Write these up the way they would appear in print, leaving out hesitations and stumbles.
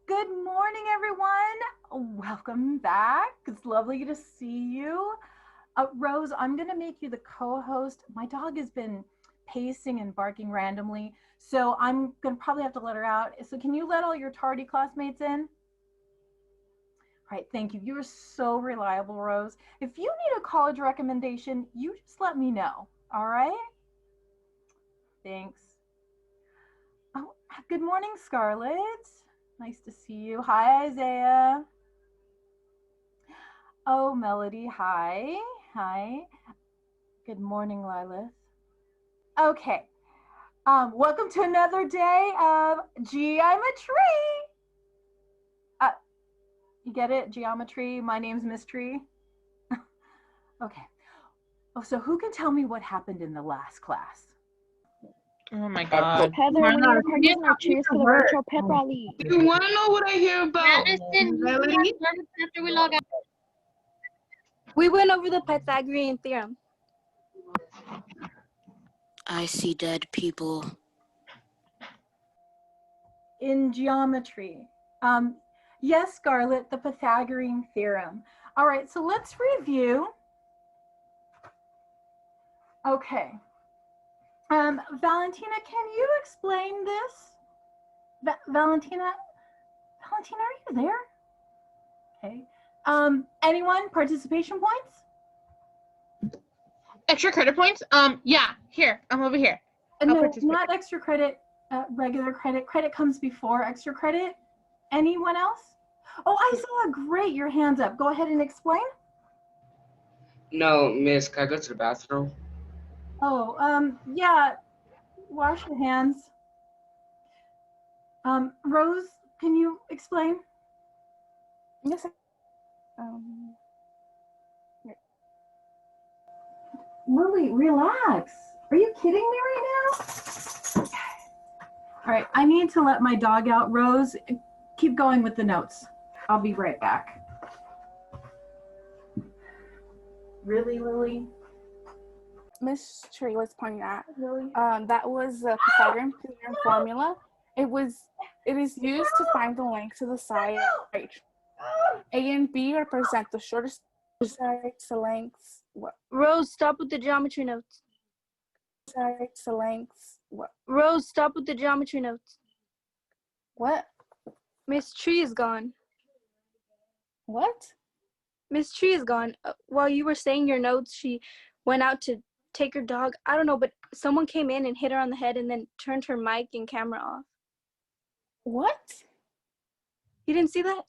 Good morning, everyone. Welcome back. It's lovely to see you. Rose, I'm going to make you the co-host. My dog has been pacing and barking randomly, so I'm going to probably have to let her out. So can you let all your tardy classmates in? All right, thank you. You're so reliable, Rose. If you need a college recommendation, you just let me know. All right? Thanks. Oh, good morning, Scarlett. Nice to see you. Hi, Isaiah. Oh, Melody. Hi. Hi. Good morning, Lilith. Okay. Welcome to another day of geometry. You get it? Geometry. My name's Miss Tree. Okay. Oh, so who can tell me what happened in the last class? Oh my God. Heather, we need to practice our cheers for the virtual pep rally. You want to know what I hear about? Madison, after we log out. We went over the Pythagorean theorem. I see dead people. In geometry. Yes, Scarlett, the Pythagorean theorem. All right, so let's review. Okay. Valentina, can you explain this? Valentina, are you there? Okay. Anyone? Participation points? Extra credit points? Yeah, here. I'm over here. No, not extra credit, regular credit. Credit comes before extra credit. Anyone else? Oh, Isaiah, great, your hand's up. Go ahead and explain. No, miss, can I go to the bathroom? Oh, yeah, wash your hands. Rose, can you explain? Yes. Lily, relax. Are you kidding me right now? All right, I need to let my dog out. Rose, keep going with the notes. I'll be right back. Really, Lily? Miss Tree was pointing out. Really? That was the Pythagorean theorem formula. It is used to find the lengths of the side. A and B represent the shortest sides, the lengths. What? Rose, stop with the geometry notes. Sides, the lengths. What? Rose, stop with the geometry notes. What? Miss Tree is gone. What? Miss Tree is gone. While you were saying your notes, she went out to take her dog. I don't know, but someone came in and hit her on the head and then turned her mic and camera off. What? You didn't see that?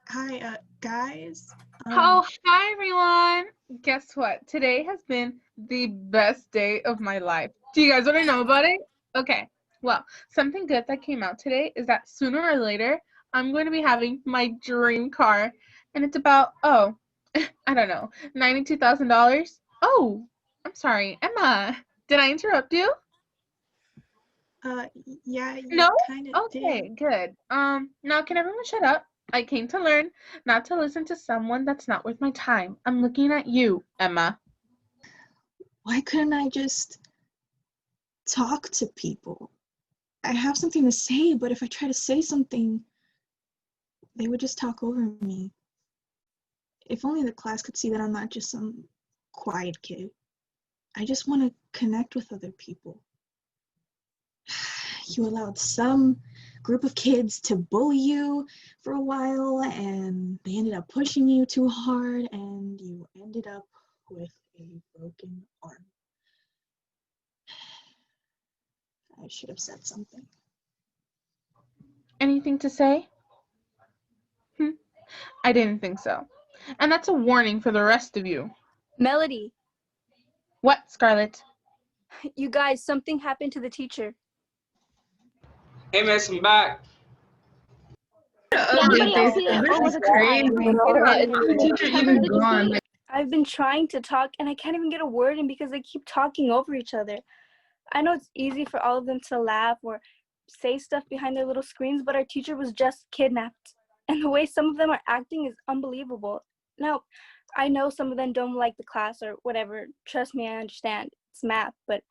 Hi, guys. Hi, everyone. Guess what? Today has been the best day of my life. Do you guys want to know about it? Okay. Well, something good that came out today is that sooner or later, I'm going to be having my dream car. And it's about, I don't know, $92,000. Oh, I'm sorry. Emma, did I interrupt you? Yeah, you No? kind of Okay, did. good. Now can everyone shut up? I came to learn, not to listen to someone that's not worth my time. I'm looking at you, Emma. Why couldn't I just talk to people? I have something to say, but if I try to say something, they would just talk over me. If only the class could see that I'm not just some quiet kid. I just want to connect with other people. You allowed some group of kids to bully you for a while, and they ended up pushing you too hard, and you ended up with a broken arm. I should have said something. Anything to say? I didn't think so. And that's a warning for the rest of you. Melody. What, Scarlett? You guys, something happened to the teacher. Hey, miss, I'm back. Anybody else see it? Or was it Gone. I've been trying to talk and I can't even get a word in because they keep talking over each other. I know it's easy for all of them to laugh or say stuff behind their little screens, but our teacher was just kidnapped. And the way some of them are acting is unbelievable. Now, I know some of them don't like the class or whatever. Trust me, I understand. It's math, but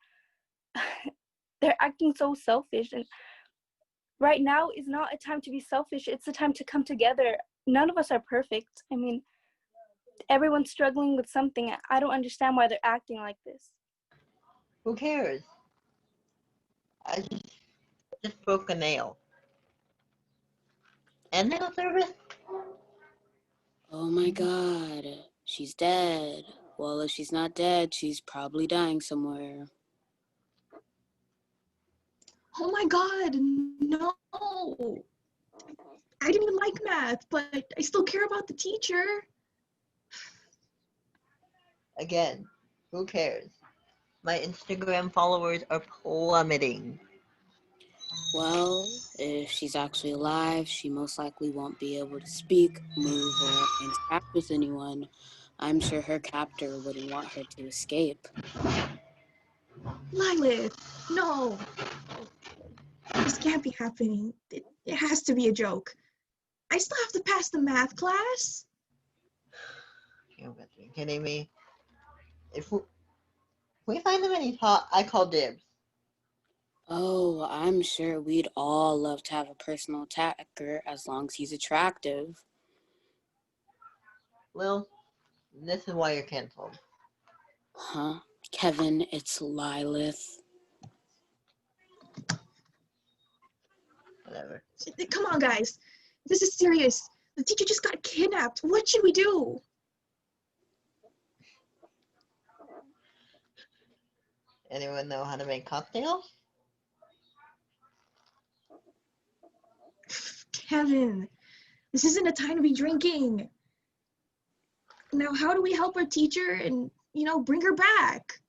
they're acting so selfish. And Right now is not a time to be selfish. It's a time to come together. None of us are perfect. I mean, everyone's struggling with something. I don't understand why they're acting like this. Who cares? I just broke a nail. And nail service? Oh my god, she's dead. Well, if she's not dead, she's probably dying somewhere. Oh my god, no. I didn't even like math, but I still care about the teacher. Again, who cares? My Instagram followers are plummeting. Well, if she's actually alive, she most likely won't be able to speak, move, or interact with anyone. I'm sure her captor wouldn't want her to escape. Lilith, no. This can't be happening. It has to be a joke. I still have to pass the math class. You gotta be kidding me. If we find them any hot, I call dibs. Oh, I'm sure we'd all love to have a personal attacker as long as he's attractive. Lil, this is why you're canceled. Huh? Kevin, it's Lilith. Whatever. Come on, guys. This is serious. The teacher just got kidnapped. What should we do? Anyone know how to make cocktails? Kevin, this isn't a time to be drinking. Now, how do we help our teacher and, bring her back?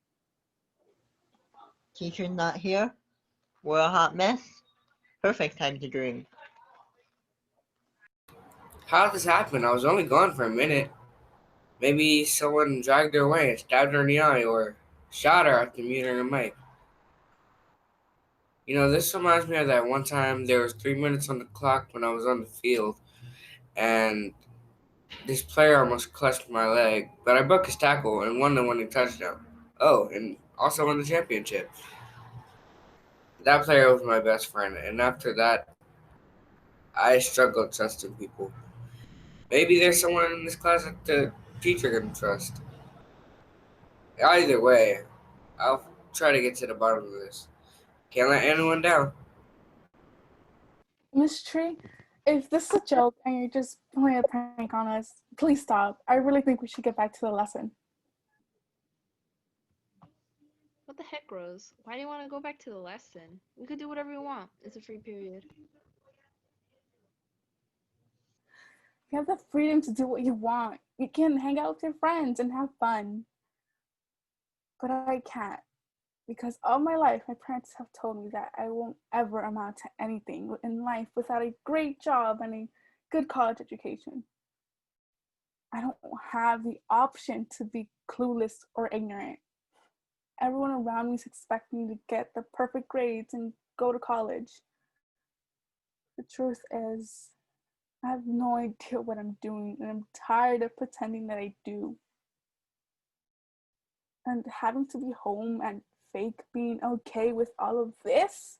Teacher's not here. We're a hot mess. Perfect time to drink. How did this happen? I was only gone for a minute. Maybe someone dragged her away and stabbed her in the eye or shot her after muting her mic. You know, this reminds me of that one time there was 3 minutes on the clock when I was on the field and this player almost clutched my leg, but I broke his tackle and won the winning touchdown. Oh, and also won the championship. That player was my best friend, and after that, I struggled trusting people. Maybe there's someone in this class that the teacher can trust. Either way, I'll try to get to the bottom of this. Can't let anyone down. Miss Tree, if this is a joke and you're just playing a prank on us, please stop. I really think we should get back to the lesson. What the heck, Rose? Why do you want to go back to the lesson? We could do whatever we want. It's a free period. You have the freedom to do what you want. You can hang out with your friends and have fun. But I can't. Because all my life, my parents have told me that I won't ever amount to anything in life without a great job and a good college education. I don't have the option to be clueless or ignorant. Everyone around me is expecting me to get the perfect grades and go to college. The truth is, I have no idea what I'm doing, and I'm tired of pretending that I do. And having to be home and fake being okay with all of this,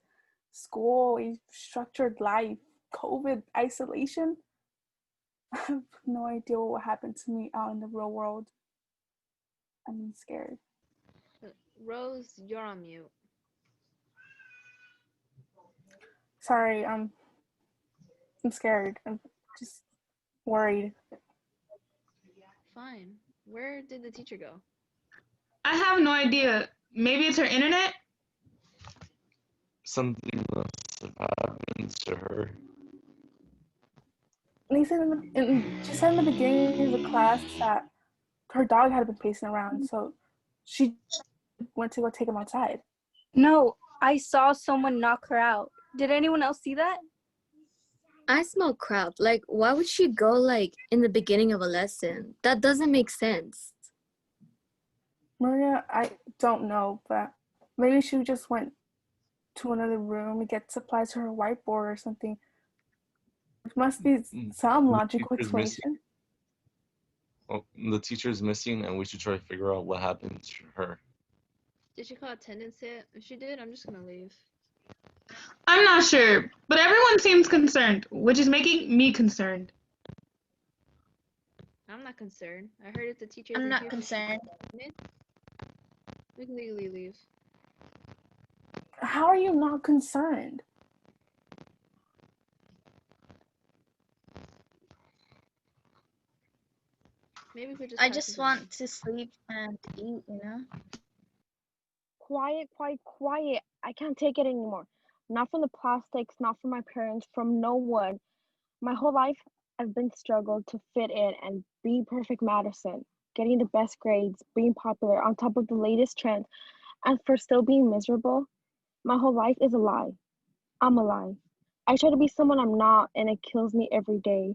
school, a structured life, COVID, isolation, I have no idea what will happen to me out in the real world. I'm scared. Rose, you're on mute. Sorry, I'm scared. I'm just worried. Fine. Where did the teacher go? I have no idea. Maybe it's her internet? Something must have happened to her. They said she said in the beginning of the class that her dog had been pacing around, so she went to go take him outside. No, I saw someone knock her out. Did anyone else see that? I smell crap. Like, why would she go, like, in the beginning of a lesson? That doesn't make sense. Maria, I don't know, but maybe she just went to another room to get supplies for her whiteboard or something. There must be some logical explanation. Well, the teacher's missing, and we should try to figure out what happened to her. Did she call attendance yet? If she did, I'm just gonna leave. I'm not sure, but everyone seems concerned, which is making me concerned. I'm not concerned. I heard if the teacher I'm isn't not here for concerned. 5 minutes, we can legally leave. How are you not concerned? Maybe we just I have just to want to sleep and eat, you know? Quiet, quiet, quiet. I can't take it anymore. Not from the plastics, not from my parents, from no one. My whole life, I've been struggled to fit in and be perfect Madison, getting the best grades, being popular, on top of the latest trends, and for still being miserable. My whole life is a lie. I'm a lie. I try to be someone I'm not, and it kills me every day.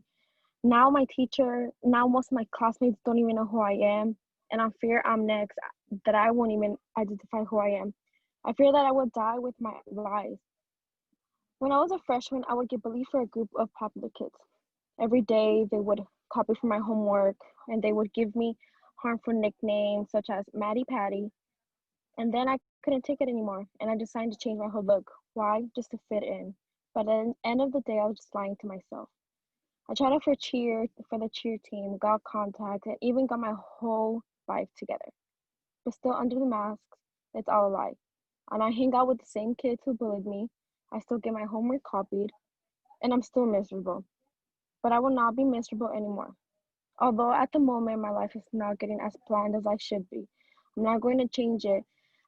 Now most of my classmates don't even know who I am, and I fear I'm next, that I won't even identify who I am. I fear that I will die with my lies. When I was a freshman, I would get bullied for a group of popular kids. Every day, they would copy from my homework, and they would give me harmful nicknames such as Maddie Patty. And then I couldn't take it anymore, and I decided to change my whole look. Why? Just to fit in. But at the end of the day, I was just lying to myself. I tried out for the cheer team, got contacts, and even got my whole life together. But still, under the masks, it's all a lie. And I hang out with the same kids who bullied me. I still get my homework copied, and I'm still miserable. But I will not be miserable anymore. Although at the moment my life is not getting as planned as I should be, I'm not going to change it.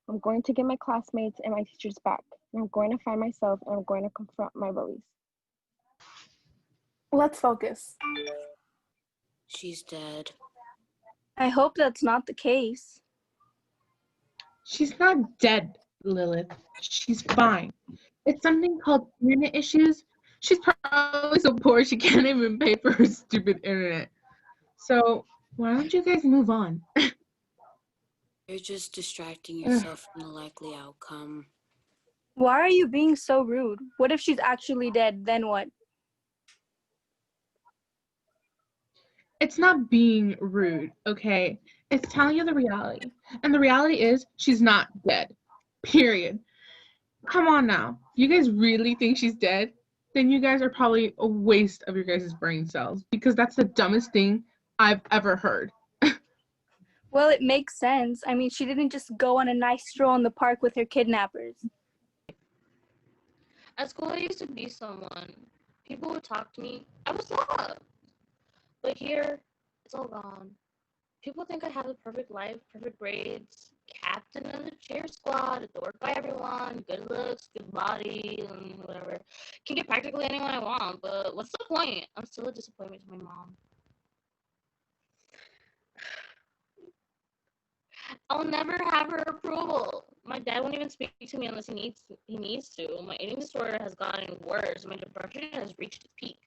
I'm going to get my classmates and my teachers back. And I'm going to find myself and I'm going to confront my bullies. Let's focus. She's dead. I hope that's not the case. She's not dead, Lilith. She's fine. It's something called internet issues. She's probably so poor she can't even pay for her stupid internet. So why don't you guys move on? You're just distracting yourself from the likely outcome. Why are you being so rude? What if she's actually dead? Then what? It's not being rude, okay? It's telling you the reality. And the reality is she's not dead. Period. Come on now. You guys really think she's dead? Then you guys are probably a waste of your guys' brain cells because that's the dumbest thing I've ever heard. Well, it makes sense. I mean, she didn't just go on a nice stroll in the park with her kidnappers. At school, I used to be someone. People would talk to me. I was loved. But here, it's all gone. People think I have the perfect life, perfect grades, captain of the cheer squad, adored by everyone, good looks, good body, and whatever. Can get practically anyone I want, but what's the point? I'm still a disappointment to my mom. I'll never have her approval. My dad won't even speak to me unless he needs to. My eating disorder has gotten worse. My depression has reached its peak.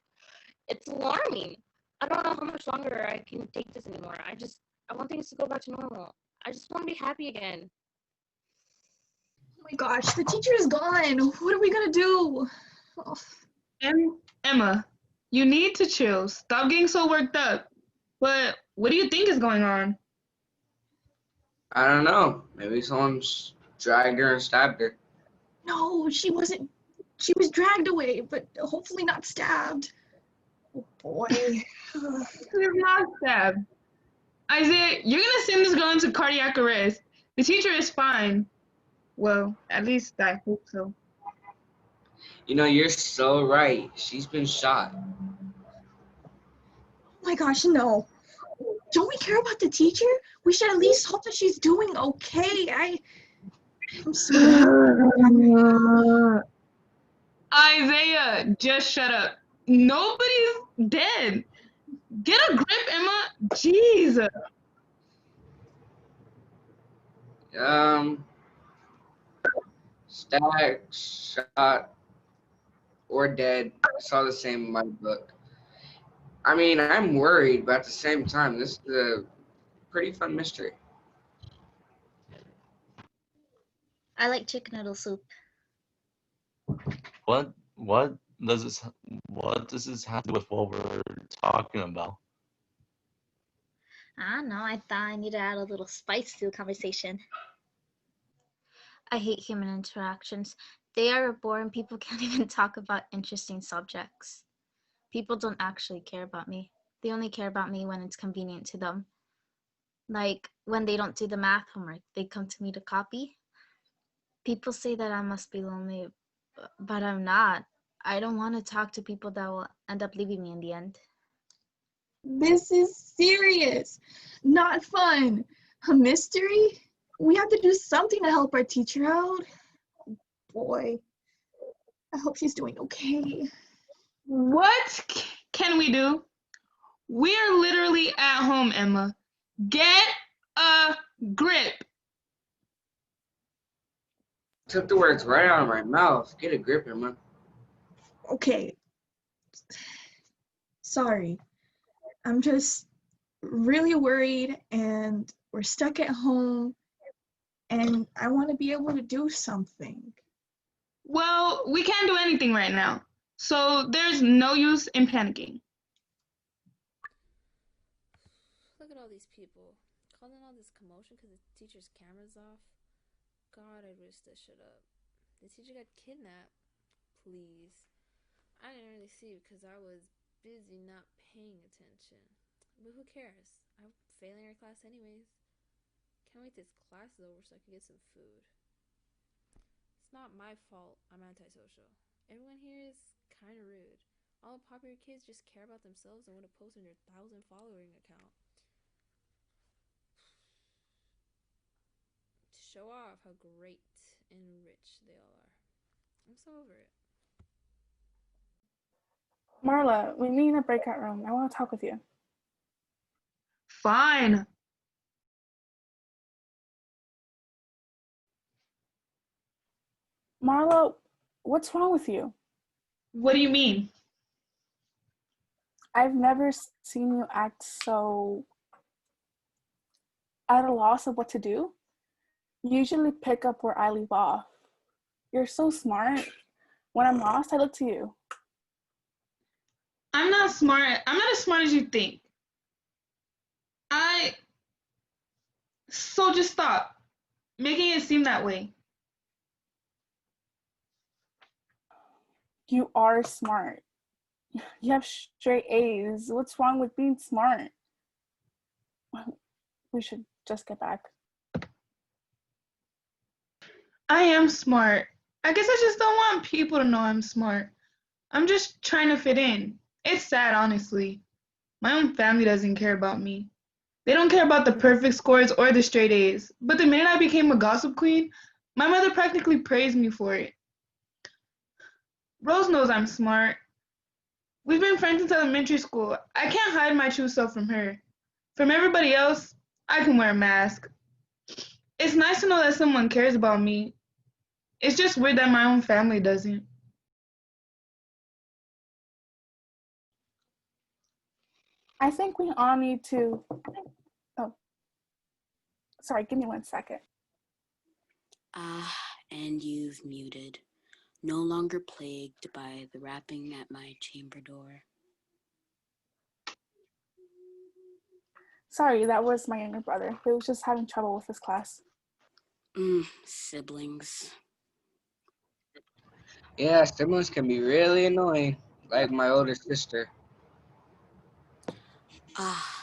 It's alarming. I don't know how much longer I can take this anymore. I want things to go back to normal. I just want to be happy again. Oh my gosh, the teacher is gone. What are we gonna do? Oh. Emma, you need to chill. Stop getting so worked up. But what do you think is going on? I don't know. Maybe someone's dragged her and stabbed her. No, she wasn't. She was dragged away, but hopefully not stabbed. Oh boy. She's not stabbed. Isaiah, you're gonna send this girl into cardiac arrest. The teacher is fine. Well, at least I hope so. You know, you're so right. She's been shot. Oh my gosh, no. Don't we care about the teacher? We should at least hope that she's doing okay. I'm so Isaiah, just shut up. Nobody's dead. Get a grip, Emma. Jeez. Stabbed, shot, or dead. I saw the same in my book. I mean, I'm worried, but at the same time, this is a pretty fun mystery. I like chicken noodle soup. What does this what does this have to do with what we're talking about? I don't know. I thought I needed to add a little spice to the conversation. I hate human interactions. They are a bore and people can't even talk about interesting subjects. People don't actually care about me. They only care about me when it's convenient to them. Like when they don't do the math homework, they come to me to copy. People say that I must be lonely, but I'm not. I don't want to talk to people that will end up leaving me in the end. This is serious, not fun. A mystery? We have to do something to help our teacher out. Boy, I hope she's doing okay. What can we do? We are literally at home, Emma. Get a grip. Took the words right out of my mouth. Get a grip, Emma. Okay. Sorry. I'm just really worried and we're stuck at home and I want to be able to do something. Well, we can't do anything right now, so there's no use in panicking. Look at all these people. Causing all this commotion because the teacher's camera's off. God, I'd wish this shit up. The teacher got kidnapped. Please. I didn't really see it because I was busy not paying attention. But who cares? I'm failing her class anyways. Can't wait till this class is over so I can get some food. It's not my fault I'm antisocial. Everyone here is kind of rude. All the popular kids just care about themselves and want to post on their 1,000 following account. To show off how great and rich they all are. I'm so over it. Marla, we meet in the breakout room. I want to talk with you. Fine. Marla, what's wrong with you? What do you mean? I've never seen you act so at a loss of what to do. You usually pick up where I leave off. You're so smart. When I'm lost, I look to you. I'm not smart. I'm not as smart as you think. So just stop making it seem that way. You are smart. You have straight A's. What's wrong with being smart? We should just get back. I am smart. I guess I just don't want people to know I'm smart. I'm just trying to fit in. It's sad, honestly. My own family doesn't care about me. They don't care about the perfect scores or the straight A's. But the minute I became a gossip queen, my mother practically praised me for it. Rose knows I'm smart. We've been friends since elementary school. I can't hide my true self from her. From everybody else, I can wear a mask. It's nice to know that someone cares about me. It's just weird that my own family doesn't. I think we all need to... Oh, sorry, give me 1 second. And you've muted. No longer plagued by the rapping at my chamber door. Sorry, that was my younger brother. He was just having trouble with his class. Siblings. Yeah, siblings can be really annoying, like my older sister.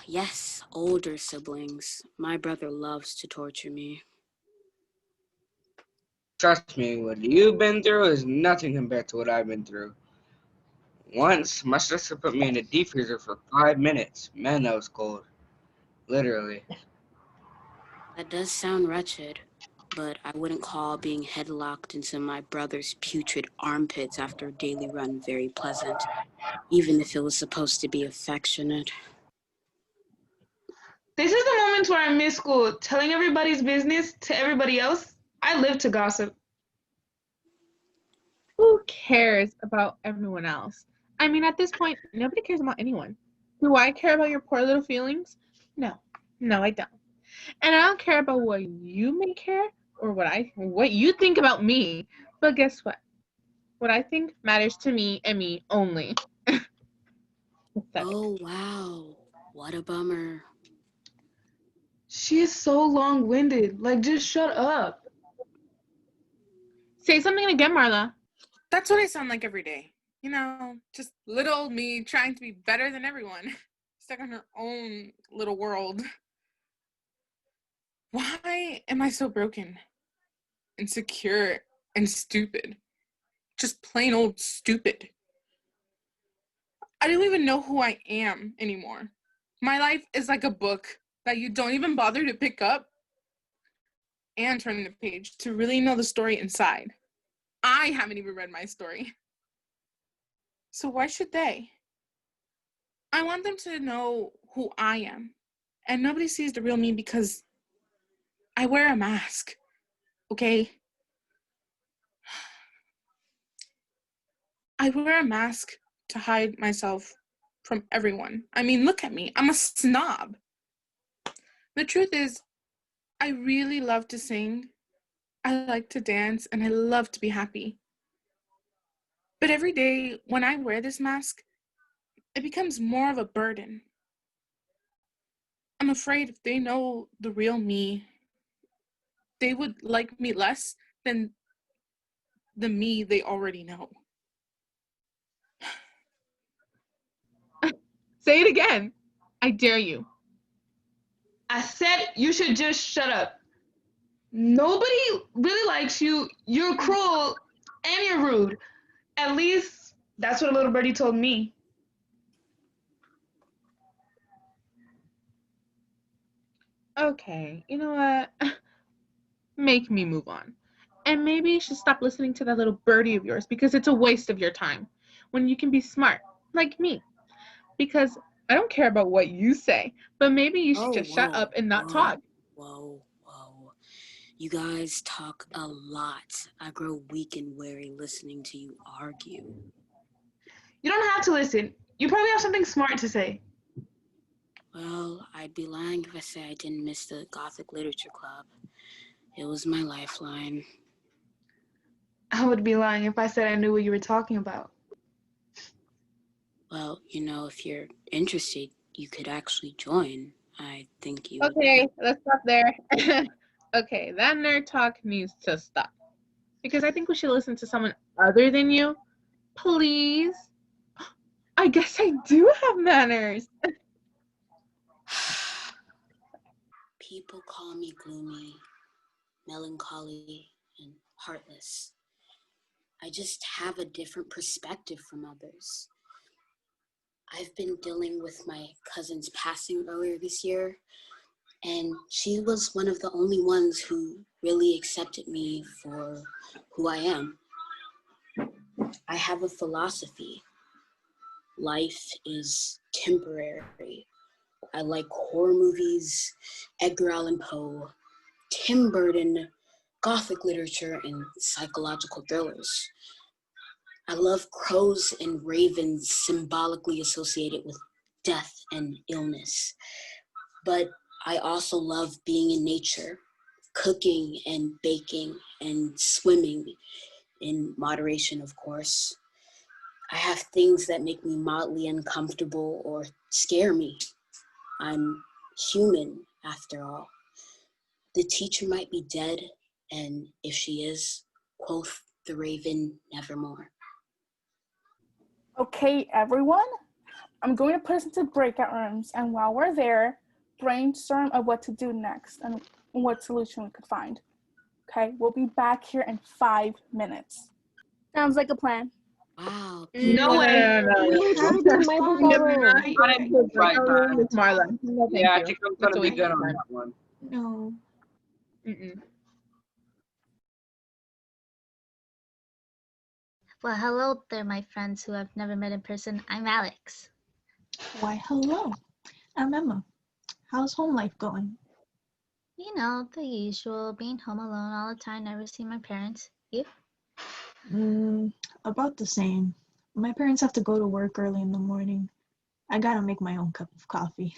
Yes, older siblings. My brother loves to torture me. Trust me, what you've been through is nothing compared to what I've been through. Once, my sister put me in a deep freezer for 5 minutes. Man, that was cold. Literally. That does sound wretched, but I wouldn't call being headlocked into my brother's putrid armpits after a daily run very pleasant, even if it was supposed to be affectionate. This is the moment where I miss school, telling everybody's business to everybody else. I live to gossip. Who cares about everyone else? I mean, at this point, nobody cares about anyone. Do I care about your poor little feelings? No, I don't. And I don't care about what you may care or what you think about me. But guess what? What I think matters to me and me only. Oh, wow. What a bummer. She is so long-winded. Like, just shut up. Say something again, Marla. That's what I sound like every day. You know, just little old me trying to be better than everyone. Stuck in her own little world. Why am I so broken, insecure, and stupid? Just plain old stupid. I don't even know who I am anymore. My life is like a book that you don't even bother to pick up and turn the page to really know the story inside. I haven't even read my story. So why should they? I want them to know who I am. And nobody sees the real me because I wear a mask, okay? I wear a mask to hide myself from everyone. I mean, look at me. I'm a snob. The truth is, I really love to sing. I like to dance, and I love to be happy. But every day when I wear this mask, it becomes more of a burden. I'm afraid if they know the real me, they would like me less than the me they already know. Say it again. I dare you. I said you should just shut up. Nobody really likes you. You're cruel and you're rude. At least that's what little birdie told me. Okay, you know what? Make me move on. And maybe you should stop listening to that little birdie of yours because it's a waste of your time when you can be smart, like me. Because I don't care about what you say, but maybe you should just shut up and not talk. Whoa. You guys talk a lot. I grow weak and weary listening to you argue. You don't have to listen. You probably have something smart to say. Well, I'd be lying if I say I didn't miss the Gothic Literature Club. It was my lifeline. I would be lying if I said I knew what you were talking about. Well, you know, if you're interested, you could actually join. I think you Okay, let's stop there. Okay, that nerd talk needs to stop. Because I think we should listen to someone other than you. Please? I guess I do have manners. People call me gloomy, melancholy, and heartless. I just have a different perspective from others. I've been dealing with my cousin's passing earlier this year, and she was one of the only ones who really accepted me for who I am. I have a philosophy. Life is temporary. I like horror movies, Edgar Allan Poe, Tim Burton, Gothic literature, and psychological thrillers. I love crows and ravens symbolically associated with death and illness. But I also love being in nature, cooking and baking and swimming in moderation, of course. I have things that make me mildly uncomfortable or scare me. I'm human, after all. The teacher might be dead, and if she is, quoth the raven nevermore. Okay, everyone, I'm going to put us into breakout rooms, and while we're there, brainstorm of what to do next and what solution we could find. Okay, we'll be back here in 5 minutes. Sounds like a plan. Wow. No way. I'm trying to do my breakout room. Marla. No, thank Yeah, I you. think I'm That's gonna be a good on waste that one. No. Mm-mm. Well, hello there, my friends who I've never met in person. I'm Alex. Why, hello. I'm Emma. How's home life going? You know, the usual, being home alone all the time, never seeing my parents. You? About the same. My parents have to go to work early in the morning. I gotta make my own cup of coffee.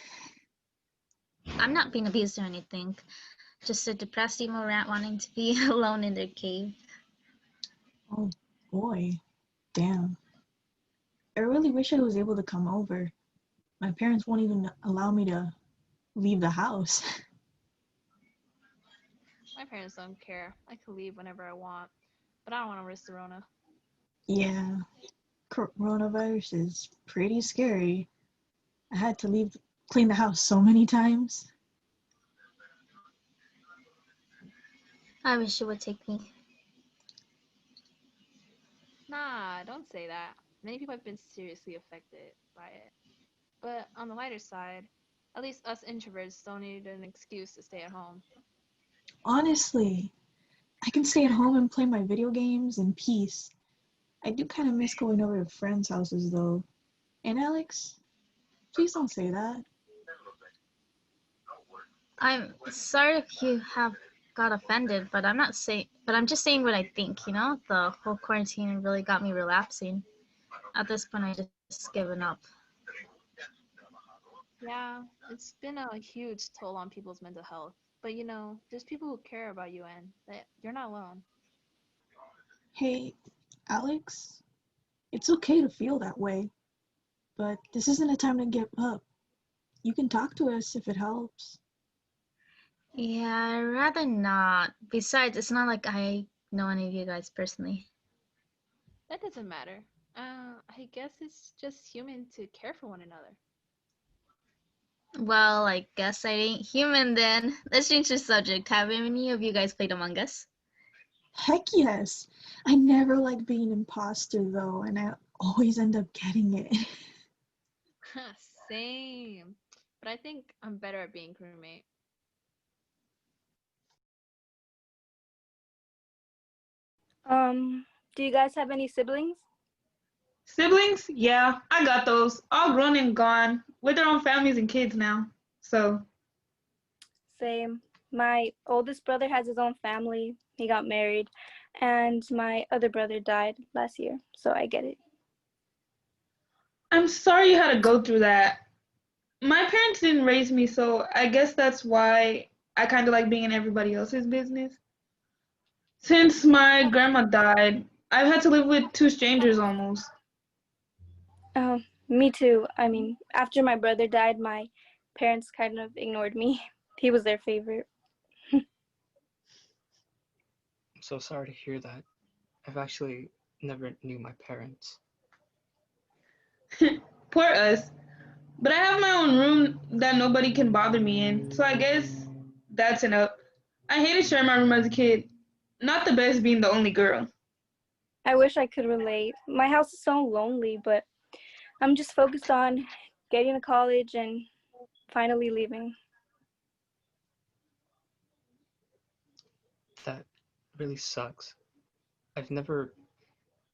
I'm not being abused or anything. Just a depressed emo rat wanting to be alone in their cave. Oh boy, damn. I really wish I was able to come over. My parents won't even allow me to leave the house. My parents don't care. I can leave whenever I want. but I don't want to risk the Rona. Yeah, coronavirus is pretty scary. I had to clean the house so many times. I wish you would take me. Nah, don't say that. Many people have been seriously affected by it. But on the lighter side, at least us introverts don't need an excuse to stay at home. Honestly, I can stay at home and play my video games in peace. I do kind of miss going over to friends' houses though. And Alex, please don't say that. I'm sorry if you have got offended, but I'm just saying what I think, you know? The whole quarantine really got me relapsing. At this point, I just given up. Yeah, it's been a huge toll on people's mental health. But there's people who care about you and that you're not alone. Hey, Alex, it's okay to feel that way, but this isn't a time to give up. You can talk to us if it helps. Yeah, I'd rather not. Besides, it's not like I know any of you guys personally. That doesn't matter. I guess it's just human to care for one another. Well, I guess I ain't human then. Let's change the subject. Have any of you guys played Among Us? Heck yes. I never like being imposter though, and I always end up getting it. Same. But I think I'm better at being crewmate. Do you guys have any siblings? Siblings? Yeah, I got those. All grown and gone, with their own families and kids now. So, Same. My oldest brother has his own family. He got married, and my other brother died last year, so I get it. I'm sorry you had to go through that. My parents didn't raise me, so I guess that's why I kind of like being in everybody else's business. Since my grandma died, I've had to live with two strangers almost. Me too. I mean, after my brother died, my parents kind of ignored me. He was their favorite. I'm so sorry to hear that. I've actually never knew my parents. Poor us. But I have my own room that nobody can bother me in, so I guess that's enough. I hated sharing my room as a kid. Not the best being the only girl. I wish I could relate. My house is so lonely, but I'm just focused on getting to college and finally leaving. That really sucks. I've never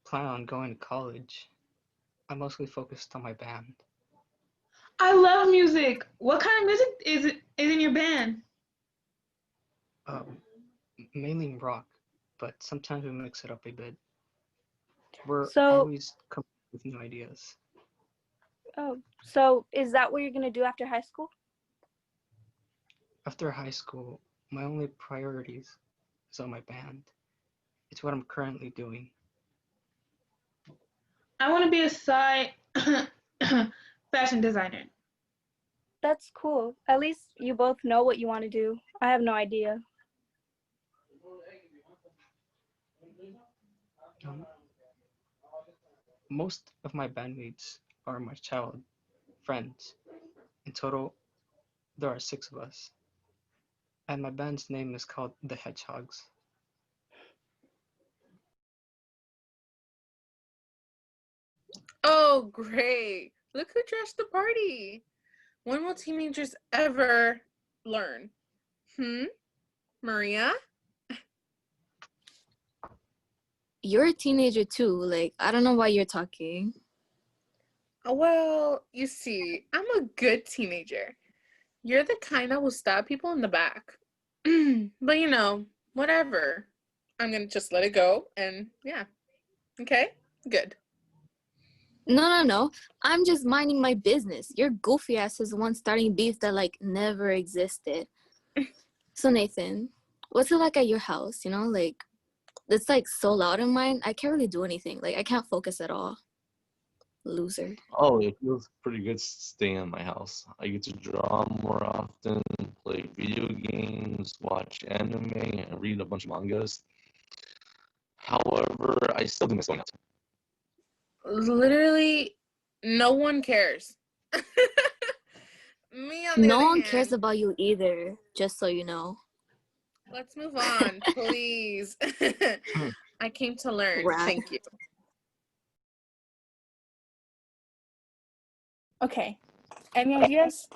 planned on going to college. I'm mostly focused on my band. I love music. What kind of music is in your band? Mainly rock, but sometimes we mix it up a bit. We're So, always coming up with new ideas. so is that what you're gonna do after high school? After high school, my only priorities is on my band. It's what I'm currently doing. I want to be a side fashion designer. That's cool. At least you both know what you want to do. I have no idea. Um, Most of my bandmates are my child friends. In total, there are 6 of us, and my band's name is called the Hedgehogs. Oh, great. Look who dressed the party. When will teenagers ever learn? Maria? You're a teenager too. Like, I don't know why you're talking. Well, you see, I'm a good teenager. You're the kind that will stab people in the back. But whatever. I'm gonna just let it go and yeah. Okay? Good. No. I'm just minding my business. Your goofy ass is the one starting beef that like never existed. So Nathan, what's it like at your house? Like it's like so loud in mine. I can't really do anything. Like I can't focus at all. Loser. Oh, it feels pretty good staying at my house. I get to draw more often, play video games, watch anime, and read a bunch of mangas. However, I still do miss going out. Literally, no one cares. Me, on the No other one cares hand, about you either, just so you know. let's move on, please. I came to learn. Right. Thank you. Okay. Any ideas?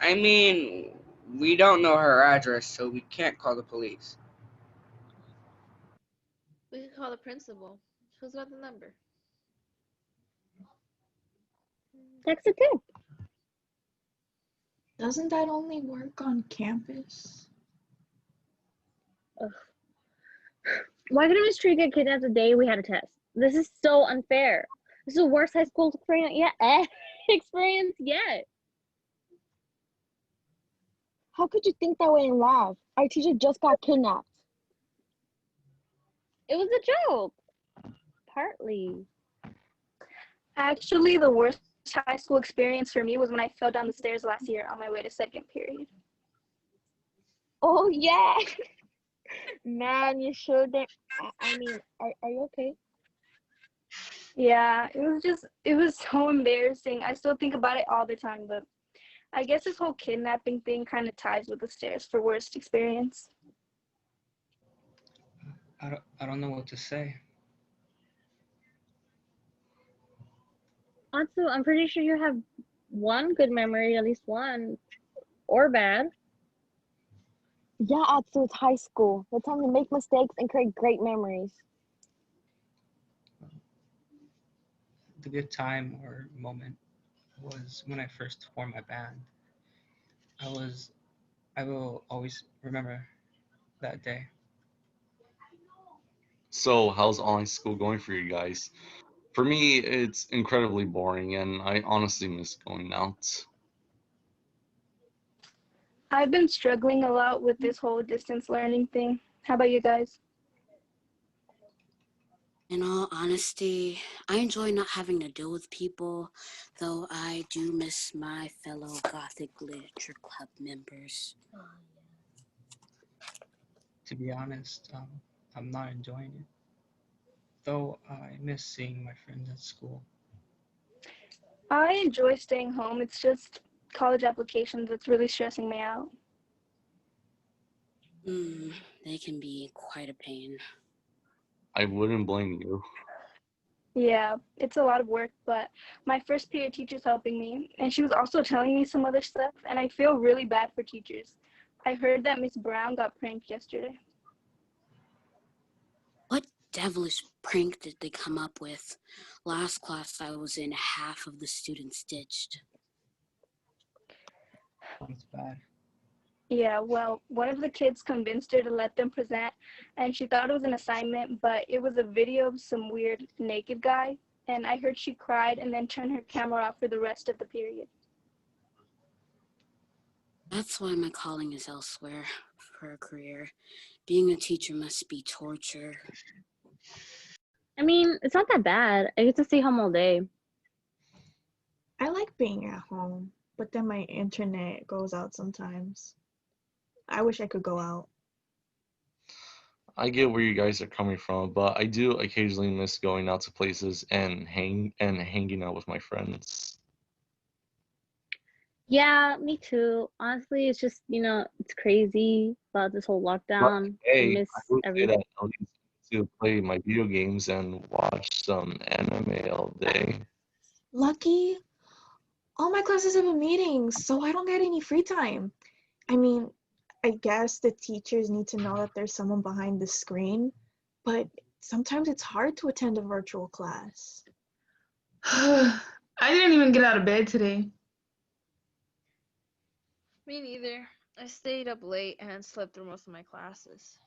I mean, we don't know her address, so we can't call the police. We could call the principal. Who's got the number? Text it too. Doesn't that only work on campus? Ugh. Why couldn't Miss Tree get kidnapped the day we had a test? This is so unfair. This is the worst high school experience yet. How could you think that way and laugh? Our teacher just got kidnapped. It was a joke. Partly. Actually, the worst high school experience for me was when I fell down the stairs last year on my way to second period. Oh yeah. Man, you sure did. I mean, are you okay? Yeah, it was so embarrassing. I still think about it all the time, but I guess this whole kidnapping thing kind of ties with the stairs for worst experience. I don't know what to say. Also, I'm pretty sure you have one good memory, at least one, or bad. Yeah, Atsu, it's high school. The time to make mistakes and create great memories. The good time or moment was when I first formed my band. I will always remember that day. So, how's online school going for you guys? For me, it's incredibly boring, and I honestly miss going out. I've been struggling a lot with this whole distance learning thing. How about you guys? In all honesty, I enjoy not having to deal with people, though I do miss my fellow Gothic Literature Club members. To be honest, I'm not enjoying it. Though I miss seeing my friends at school. I enjoy staying home. It's just college applications that's really stressing me out. They can be quite a pain. I wouldn't blame you. Yeah, it's a lot of work, but my first period teacher's helping me, and she was also telling me some other stuff, and I feel really bad for teachers. I heard that Miss Brown got pranked yesterday. What devilish prank did they come up with? Last class I was in, half of the students ditched. Sounds bad. Yeah, well, one of the kids convinced her to let them present, and she thought it was an assignment, but it was a video of some weird naked guy, and I heard she cried and then turned her camera off for the rest of the period. That's why my calling is elsewhere for a career. Being a teacher must be torture. I mean, it's not that bad. I get to stay home all day. I like being at home, but then my internet goes out sometimes. I wish I could go out. I get where you guys are coming from, but I do occasionally miss going out to places and hanging out with my friends. Yeah, me too. Honestly, it's just, it's crazy about this whole But lockdown. I hey, miss I would say everything. that at least to play my video games and watch some anime all day. Lucky, all my classes have a meeting, so I don't get any free time. I mean, I guess the teachers need to know that there's someone behind the screen, but sometimes it's hard to attend a virtual class. I didn't even get out of bed today. Me neither. I stayed up late and slept through most of my classes.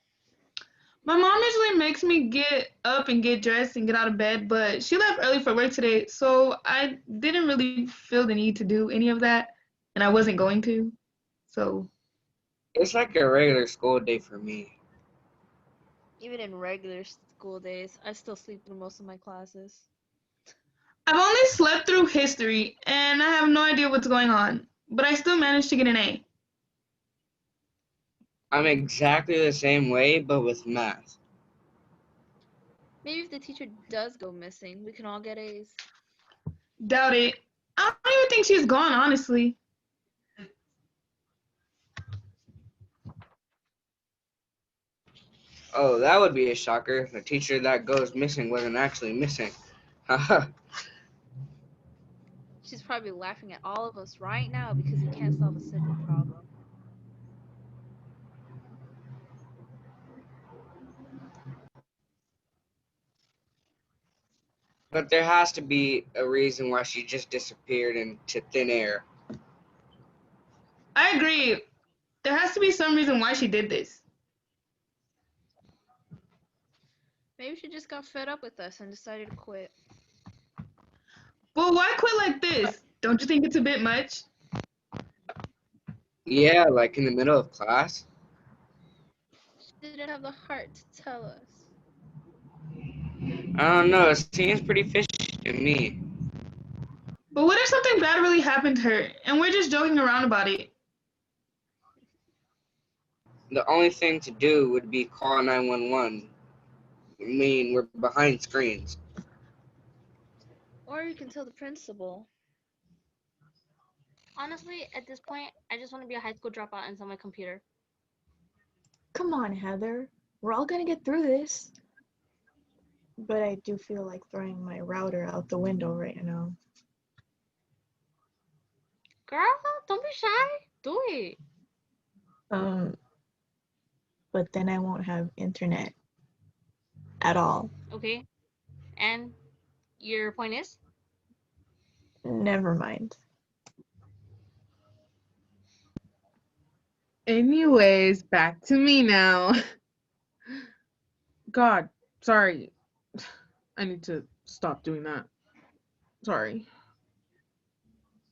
My mom usually makes me get up and get dressed and get out of bed, but she left early for work today, so I didn't really feel the need to do any of that, and I wasn't going to. So It's like a regular school day for me. Even in regular school days, I still sleep through most of my classes. I've only slept through history, and I have no idea what's going on, but I still managed to get an A. I'm exactly the same way, but with math. Maybe if the teacher does go missing, we can all get A's. Doubt it. I don't even think she's gone, honestly. Oh, that would be a shocker if the teacher that goes missing wasn't actually missing. Haha. She's probably laughing at all of us right now because you can't solve a simple problem. But there has to be a reason why she just disappeared into thin air. I agree. There has to be some reason why she did this. Maybe she just got fed up with us and decided to quit. But why quit like this? Don't you think it's a bit much? Yeah, like in the middle of class. She didn't have the heart to tell us. I don't know. It seems pretty fishy to me. But what if something bad really happened to her and we're just joking around about it? The only thing to do would be call 911. I mean, we're behind screens. Or you can tell the principal. Honestly, at this point, I just want to be a high school dropout and sell my computer. Come on, Heather. We're all gonna get through this. But I do feel like throwing my router out the window right now. Girl, don't be shy. Do it. But then I won't have internet at all. Okay. And your point is? Never mind. Anyways, back to me now. God, sorry. I need to stop doing that. Sorry.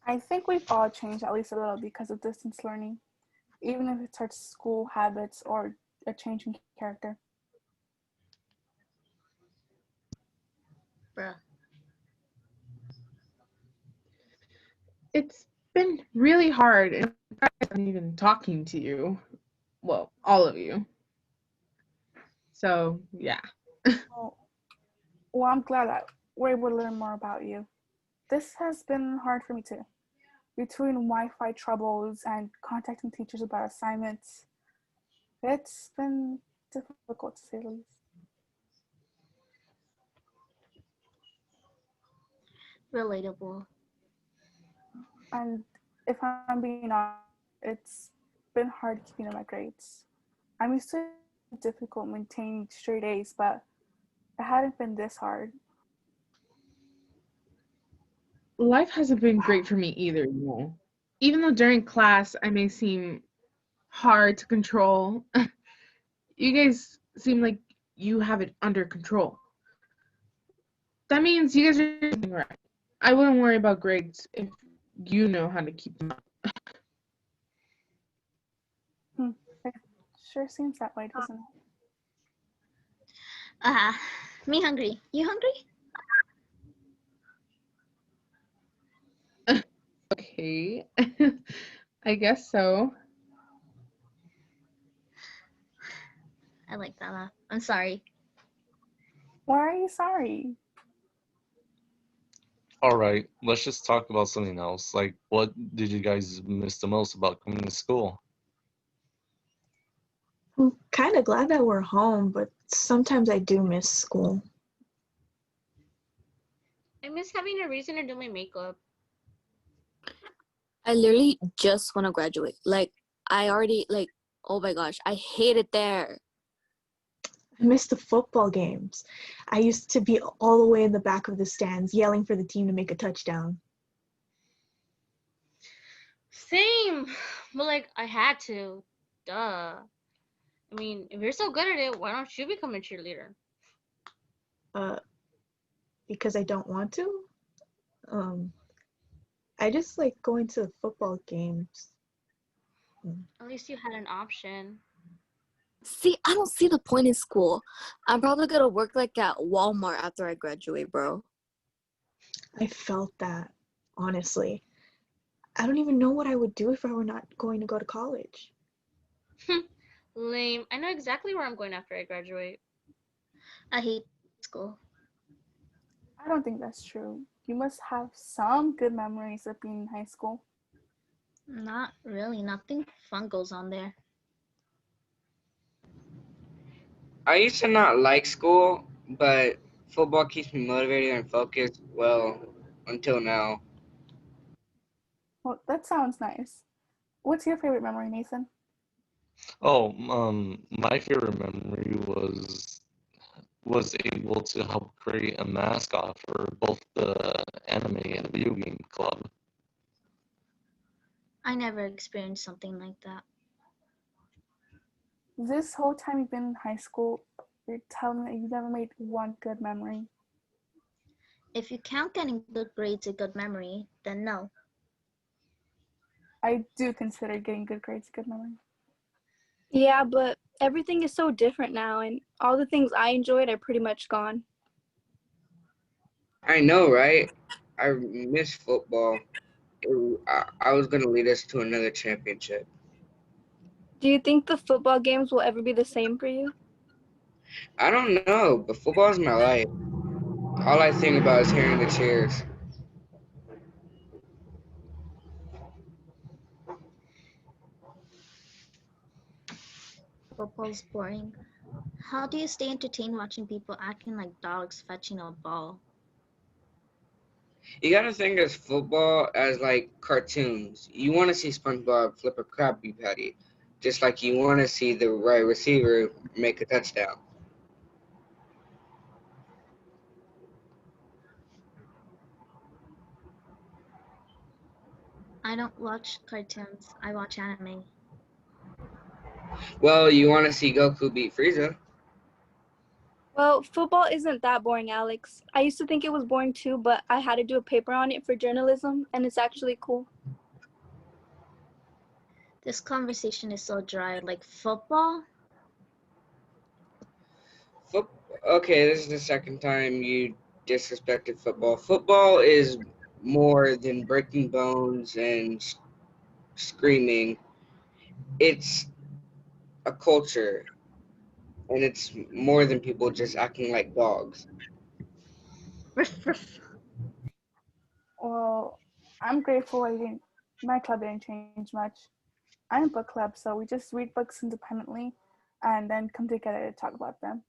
I think we've all changed at least a little because of distance learning, even if it's our school habits or a change in character. Bruh. It's been really hard, and I'm even talking to you. Well, all of you. So, yeah. Well, I'm glad that we're able to learn more about you. This has been hard for me too. Between Wi-Fi troubles and contacting teachers about assignments, it's been difficult to say the least. Relatable. And if I'm being honest, it's been hard keeping up my grades. I'm used to difficult maintaining straight A's, but it hadn't been this hard. Life hasn't been great for me either, you know. Even though during class I may seem hard to control, you guys seem like you have it under control. That means you guys are doing right. I wouldn't worry about grades if you know how to keep them up. It sure seems that way, doesn't it? Me hungry. You hungry? Okay. I guess so. I like that laugh. I'm sorry. Why are you sorry? All right, let's just talk about something else. Like, what did you guys miss the most about coming to school? I'm kind of glad that we're home, but sometimes I do miss school. I miss having a reason to do my makeup. I literally just want to graduate. Like, I already, like, oh my gosh, I hate it there. I miss the football games. I used to be all the way in the back of the stands yelling for the team to make a touchdown. Same. But like, I had to. Duh. I mean, if you're so good at it, why don't you become a cheerleader? Because I don't want to. I just like going to football games. At least you had an option. See, I don't see the point in school. I'm probably gonna work like at Walmart after I graduate, bro. I felt that, honestly. I don't even know what I would do if I were not going to go to college. Lame. I know exactly where I'm going after I graduate. I hate school. I don't think that's true. You must have some good memories of being in high school. Not really. Nothing fun goes on there. I used to not like school, but football keeps me motivated and focused. Well, until now. Well, that sounds nice. What's your favorite memory, Nathan? Oh, my favorite memory was able to help create a mascot for both the anime and video game club. I never experienced something like that. This whole time you've been in high school, you're telling me that you never made one good memory. If you count getting good grades a good memory, then no. I do consider getting good grades a good memory. Yeah, but everything is so different now, and all the things I enjoyed are pretty much gone. I know, right? I miss football. I was going to lead us to another championship. Do you think the football games will ever be the same for you? I don't know, but football is my life. All I think about is hearing the cheers. Football's boring. How do you stay entertained watching people acting like dogs fetching a ball? You gotta think of football as like cartoons. You want to see SpongeBob flip a Krabby Patty, just like you want to see the right receiver make a touchdown. I don't watch cartoons. I watch anime. Well, you want to see Goku beat Frieza. Well, football isn't that boring, Alex. I used to think it was boring too, but I had to do a paper on it for journalism, and it's actually cool. This conversation is so dry. Like football? Foot. Okay, this is the second time you disrespected football. Football is more than breaking bones and screaming. It's a culture, and it's more than people just acting like dogs. Well, I'm grateful my club didn't change much. I'm in book club, so we just read books independently and then come together to talk about them.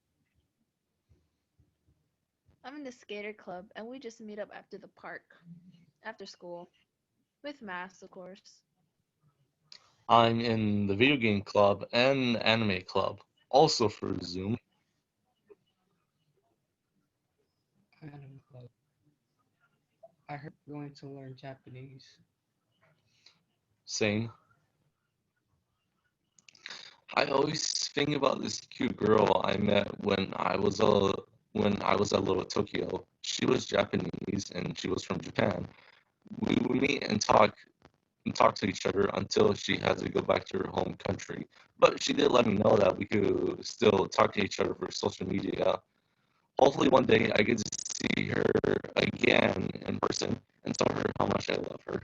I'm in the skater club, and we just meet up after the park, after school, with masks, of course. I'm in the video game club and anime club, also for Zoom. Anime club. I heard you're going to learn Japanese. Same. I always think about this cute girl I met when I was at Little Tokyo. She was Japanese and she was from Japan. We would meet and talk to each other until she had to go back to her home country. But she did let me know that we could still talk to each other for social media. Hopefully one day I get to see her again in person and tell her how much I love her.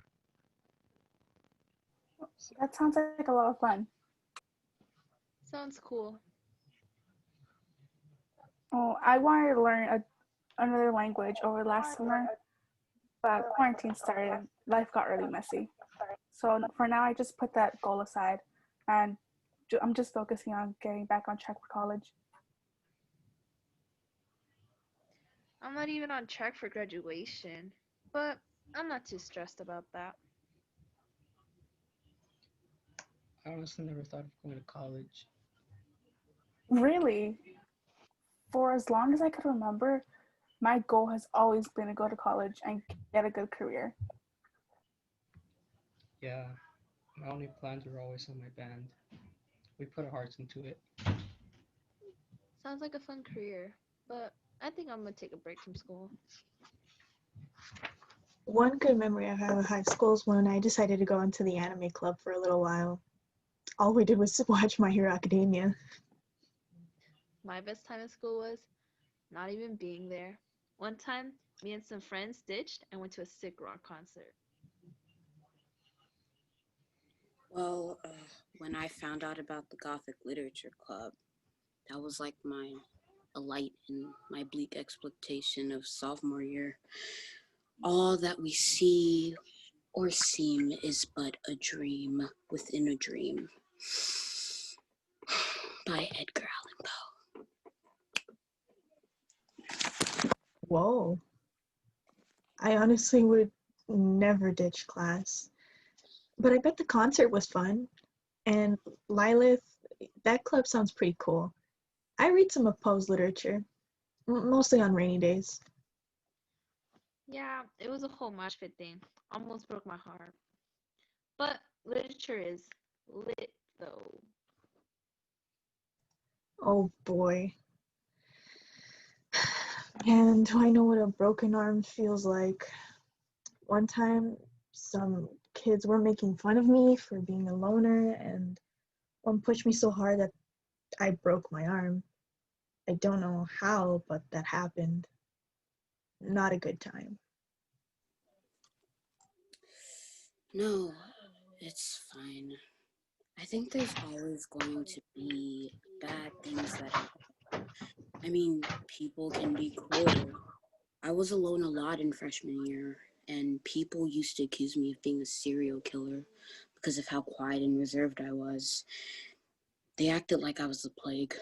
That sounds like a lot of fun. Sounds cool. Oh, I wanted to learn another language over last summer, but quarantine started and life got really messy. So for now, I just put that goal aside and I'm just focusing on getting back on track for college. I'm not even on track for graduation, but I'm not too stressed about that. I honestly never thought of going to college. Really, for as long as I could remember, my goal has always been to go to college and get a good career. Yeah, my only plans were always on my band. We put our hearts into it. Sounds like a fun career, but I think I'm gonna take a break from school. One good memory I have of high school is when I decided to go into the anime club for a little while. All we did was watch My Hero Academia. My best time in school was not even being there. One time, me and some friends ditched and went to a sick rock concert. Well, when I found out about the Gothic Literature Club, that was like my a light in my bleak expectation of sophomore year. All that we see or seem is but a dream within a dream. By Edgar Allan Poe. Whoa. I honestly would never ditch class. But I bet the concert was fun. And Lilith, that club sounds pretty cool. I read some of Poe's literature, mostly on rainy days. Yeah, it was a whole mosh pit thing. Almost broke my heart. But literature is lit, though. Oh boy. And do I know what a broken arm feels like? One time, some kids were making fun of me for being a loner, and one pushed me so hard that I broke my arm. I don't know how, but that happened. Not a good time. No, it's fine. I think there's always going to be bad things that happen. I mean, people can be cruel. I was alone a lot in freshman year, and people used to accuse me of being a serial killer because of how quiet and reserved I was. They acted like I was the plague.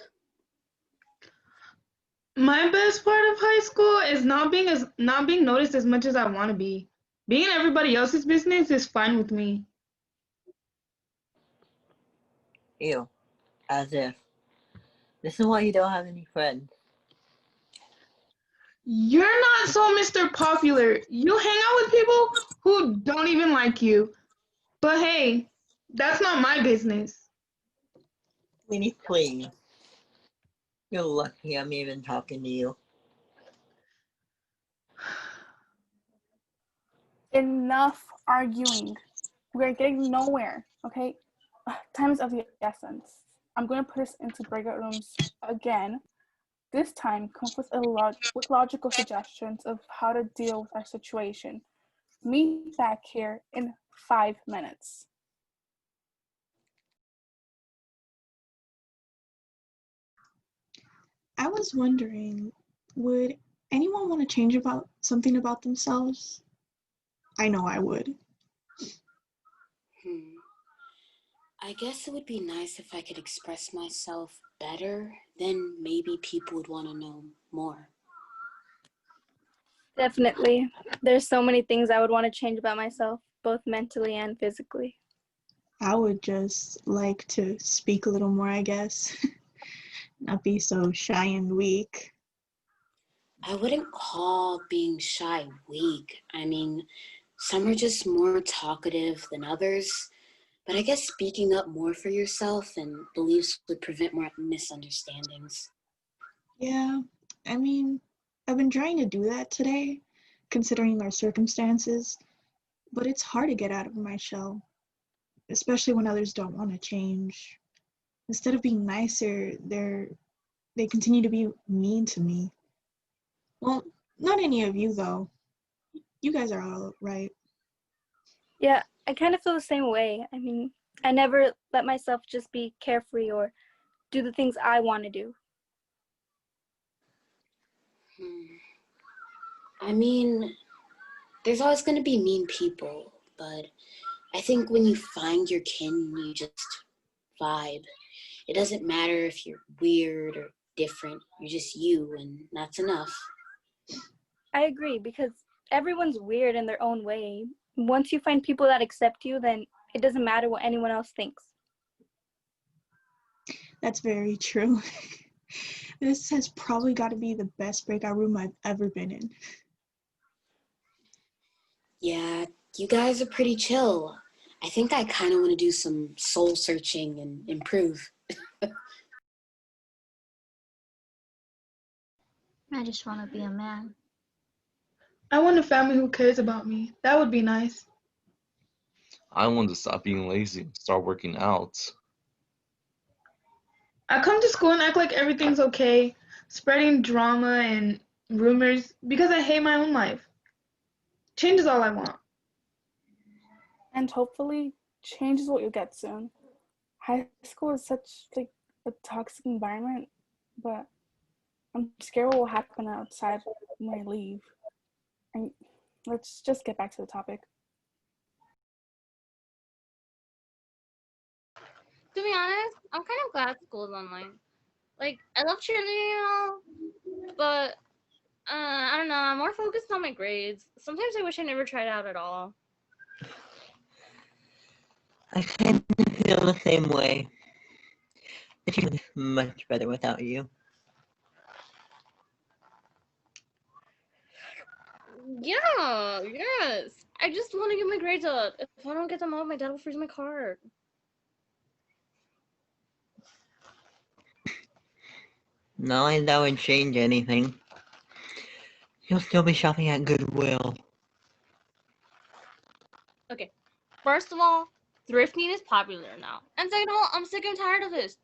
My best part of high school is not being noticed as much as I want to be. Being in everybody else's business is fine with me. Ew. As if. This is why you don't have any friends. You're not so Mr. Popular. You hang out with people who don't even like you. But hey, that's not my business. Winnie, please. You're lucky I'm even talking to you. Enough arguing. We're getting nowhere, okay? Time is of the essence. I'm going to put us into breakout rooms again. This time, come with logical suggestions of how to deal with our situation. Meet back here in 5 minutes. I was wondering, would anyone want to change about something about themselves? I know I would. I guess it would be nice if I could express myself better, then maybe people would want to know more. Definitely. There's so many things I would want to change about myself, both mentally and physically. I would just like to speak a little more, I guess. Not be so shy and weak. I wouldn't call being shy weak. I mean, some are just more talkative than others. But I guess speaking up more for yourself and beliefs would prevent more misunderstandings. Yeah, I mean, I've been trying to do that today, considering our circumstances, but it's hard to get out of my shell, especially when others don't want to change. Instead of being nicer, they continue to be mean to me. Well, not any of you though. You guys are all right. Yeah, I kind of feel the same way. I mean, I never let myself just be carefree or do the things I want to do. I mean, there's always going to be mean people, but I think when you find your kin, you just vibe. It doesn't matter if you're weird or different, you're just you, and that's enough. I agree because everyone's weird in their own way. Once you find people that accept you, then it doesn't matter what anyone else thinks. That's very true. This has probably got to be the best breakout room I've ever been in. Yeah, you guys are pretty chill. I think I kind of want to do some soul searching and improve. I just want to be a man. I want a family who cares about me. That would be nice. I want to stop being lazy and start working out. I come to school and act like everything's okay, spreading drama and rumors because I hate my own life. Change is all I want. And hopefully, change is what you'll get soon. High school is such a toxic environment, but I'm scared what will happen outside when I leave. And let's just get back to the topic. To be honest, I'm kind of glad school's online. Like, I love cheerleading and all, but I don't know. I'm more focused on my grades. Sometimes I wish I never tried out at all. I kind of feel the same way. The team is much better without you. Yeah, yes. I just want to get my grades up. If I don't get them up, my dad will freeze my card. Not like that would change anything. You'll still be shopping at Goodwill. Okay, first of all, thrifting is popular now. And second of all, I'm sick and tired of this.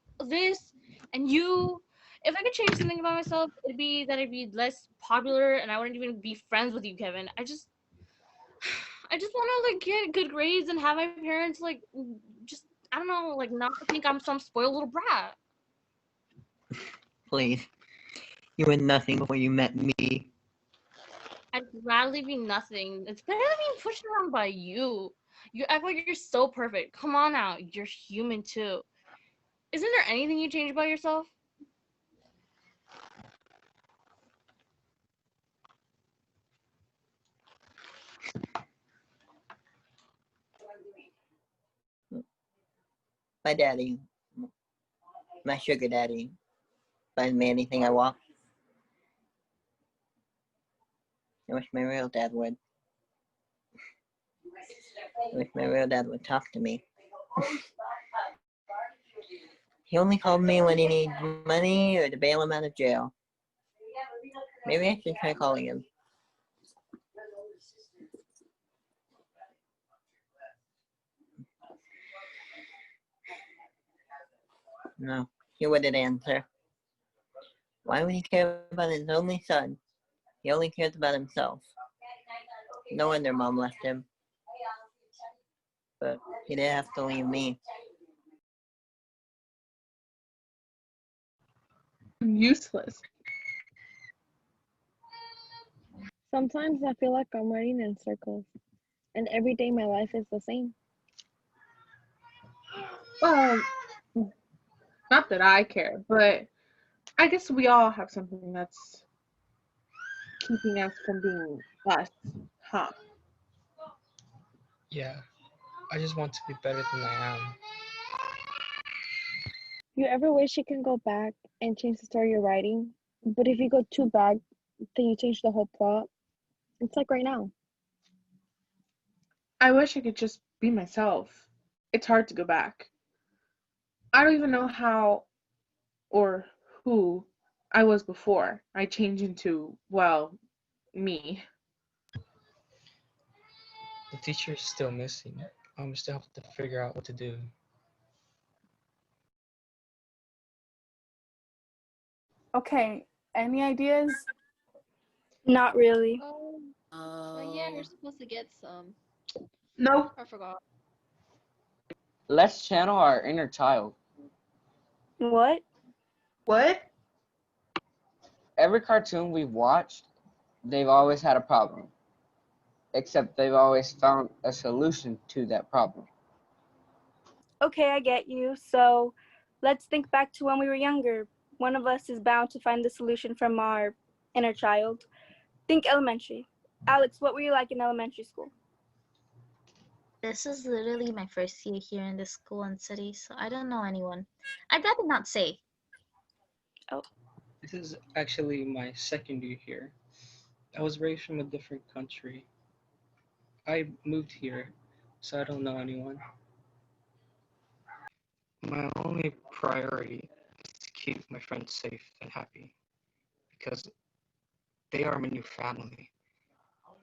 And you. If I could change something about myself, it'd be that I'd be less popular and I wouldn't even be friends with you, Kevin. I just want to like get good grades and have my parents like just I don't know, like not think I'm some spoiled little brat. Please. You were nothing before you met me. I'd gladly be nothing. It's better than being pushed around by you. You act like you're so perfect. Come on now, you're human too. Isn't there anything you change about yourself? My daddy, my sugar daddy, buys me anything I want. I wish my real dad would. I wish my real dad would talk to me. He only called me when he needs money or to bail him out of jail. Maybe I should try calling him. No, he wouldn't answer. Why would he care about his only son? He only cares about himself. No wonder Mom left him. But he didn't have to leave me. Useless. Sometimes I feel like I'm running in circles, and every day my life is the same. Well, not that I care, but I guess we all have something that's keeping us from being us, huh? Yeah, I just want to be better than I am. You ever wish you can go back and change the story you're writing, but if you go too back, then you change the whole plot? It's like right now. I wish I could just be myself. It's hard to go back. I don't even know how or who I was before I changed into, well, me. The teacher is still missing. Still have to figure out what to do. Okay, any ideas? Not really. But yeah, you're supposed to get some. Nope. I forgot. Let's channel our inner child. What? What? Every cartoon we've watched, they've always had a problem. Except they've always found a solution to that problem. Okay, I get you. So let's think back to when we were younger. One of us is bound to find the solution from our inner child. Think elementary. Alex, what were you like in elementary school? This is literally my first year here in this school and city, so I don't know anyone. I'd rather not say. Oh. This is actually my second year here. I was raised from a different country. I moved here, so I don't know anyone. My only priority is to keep my friends safe and happy, because they are my new family.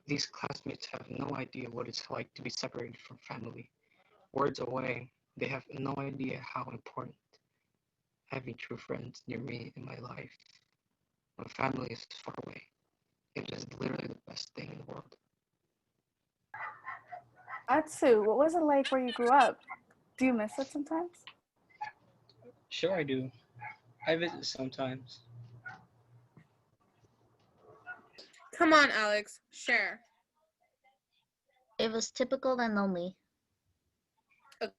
These classmates have no idea what it's like to be separated from family. Words away, they have no idea how important having true friends near me in my life. When family is far away, it is literally the best thing in the world. Atsu, what was it like where you grew up? Do you miss it sometimes? Sure I do. I visit sometimes. Come on, Alex, share. It was typical and lonely.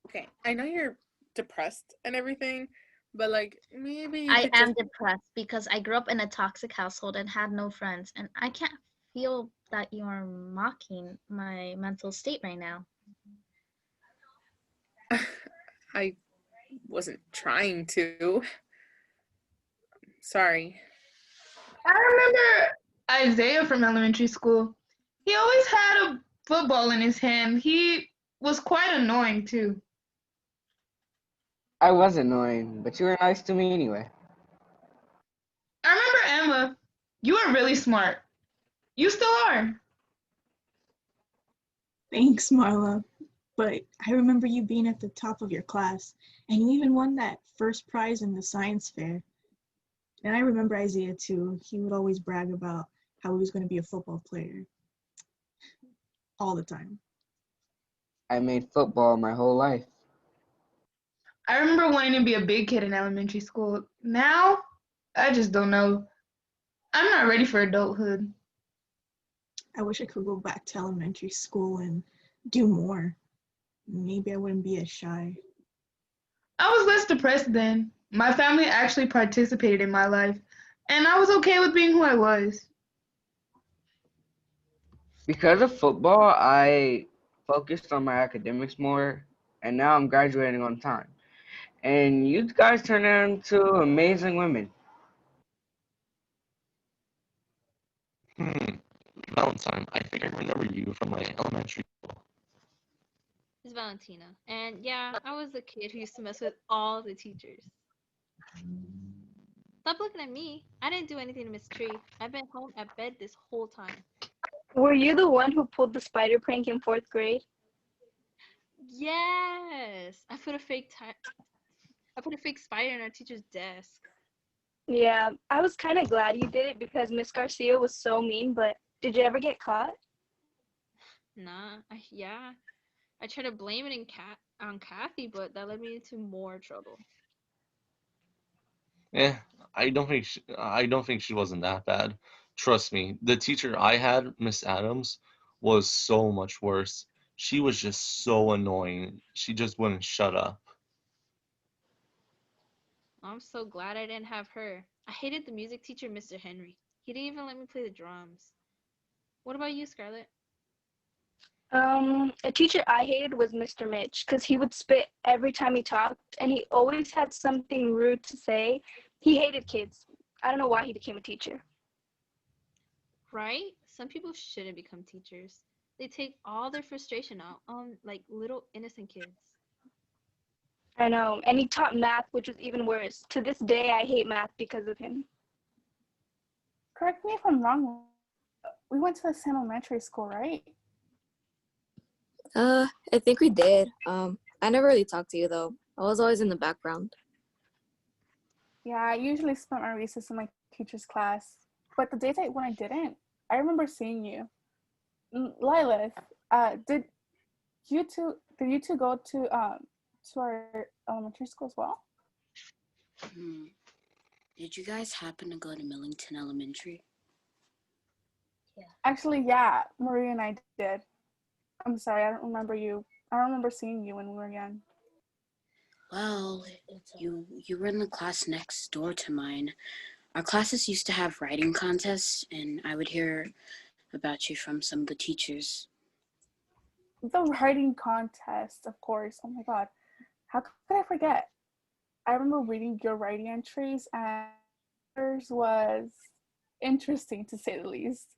Okay, I know you're depressed and everything, but like maybe you I could am just depressed because I grew up in a toxic household and had no friends, and I can't feel that you are mocking my mental state right now. I wasn't trying to. Sorry. I remember Isaiah from elementary school. He always had a football in his hand. He was quite annoying too. I was annoying, but you were nice to me anyway. I remember Emma. You were really smart. You still are. Thanks, Marla. But I remember you being at the top of your class, and you even won that first prize in the science fair. And I remember Isaiah too. He would always brag about how he was going to be a football player. All the time. I made football my whole life. I remember wanting to be a big kid in elementary school. Now, I just don't know. I'm not ready for adulthood. I wish I could go back to elementary school and do more. Maybe I wouldn't be as shy. I was less depressed then. My family actually participated in my life, and I was okay with being who I was. Because of football, I focused on my academics more, and now I'm graduating on time. And you guys turned out into amazing women. Valentine, I think I remember you from my elementary school. It's Valentina. And yeah, I was the kid who used to mess with all the teachers. Stop looking at me. I didn't do anything to Miss Tree. I've been home at bed this whole time. Were you the one who pulled the spider prank in 4th grade? Yes, I put a fake spider in our teacher's desk. Yeah, I was kind of glad you did it because Miss Garcia was so mean, but did you ever get caught? Nah, yeah. I tried to blame it on Kathy, but that led me into more trouble. I don't think she wasn't that bad. Trust me, the teacher I had, Miss Adams, was so much worse. She was just so annoying. She just wouldn't shut up. I'm so glad I didn't have her. I hated the music teacher, Mr. Henry. He didn't even let me play the drums. What about you, Scarlett? A teacher I hated was Mr. Mitch because he would spit every time he talked and he always had something rude to say. He hated kids. I don't know why he became a teacher. Right? Some people shouldn't become teachers. They take all their frustration out on like little innocent kids. I know. And he taught math, which was even worse. To this day, I hate math because of him. Correct me if I'm wrong. We went to the same elementary school, right? I think we did. I never really talked to you though. I was always in the background. Yeah, I usually spent my recess in my teacher's class. But the days when I didn't, I remember seeing you. Lilith, did you two go to our elementary school as well? Did you guys happen to go to Millington Elementary? Actually, yeah, Maria and I did. I'm sorry, I don't remember seeing you when we were young. Well, you were in the class next door to mine. Our classes used to have writing contests, and I would hear about you from some of the teachers. The writing contest, of course. Oh my god. How could I forget? I remember reading your writing entries and yours was interesting to say the least.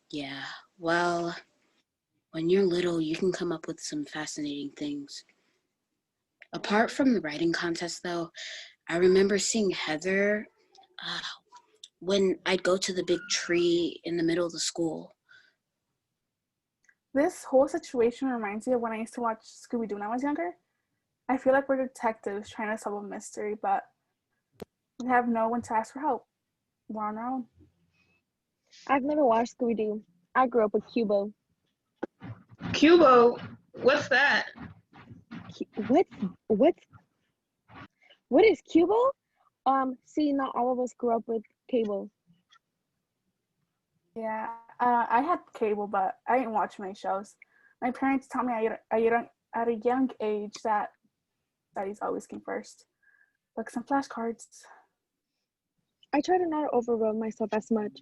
Yeah, well, when you're little, you can come up with some fascinating things. Apart from the writing contest, though, I remember seeing Heather when I'd go to the big tree in the middle of the school. This whole situation reminds me of when I used to watch Scooby-Doo when I was younger. I feel like we're detectives trying to solve a mystery, but we have no one to ask for help. We're on our own. I've never watched Scooby-Doo. I grew up with Cubo. Cubo? What's that? What's what is Cubo? See, not all of us grew up with cable. Yeah, I had cable, but I didn't watch many shows. My parents taught me at a young age that studies always came first. Like some flashcards. I try to not overwhelm myself as much.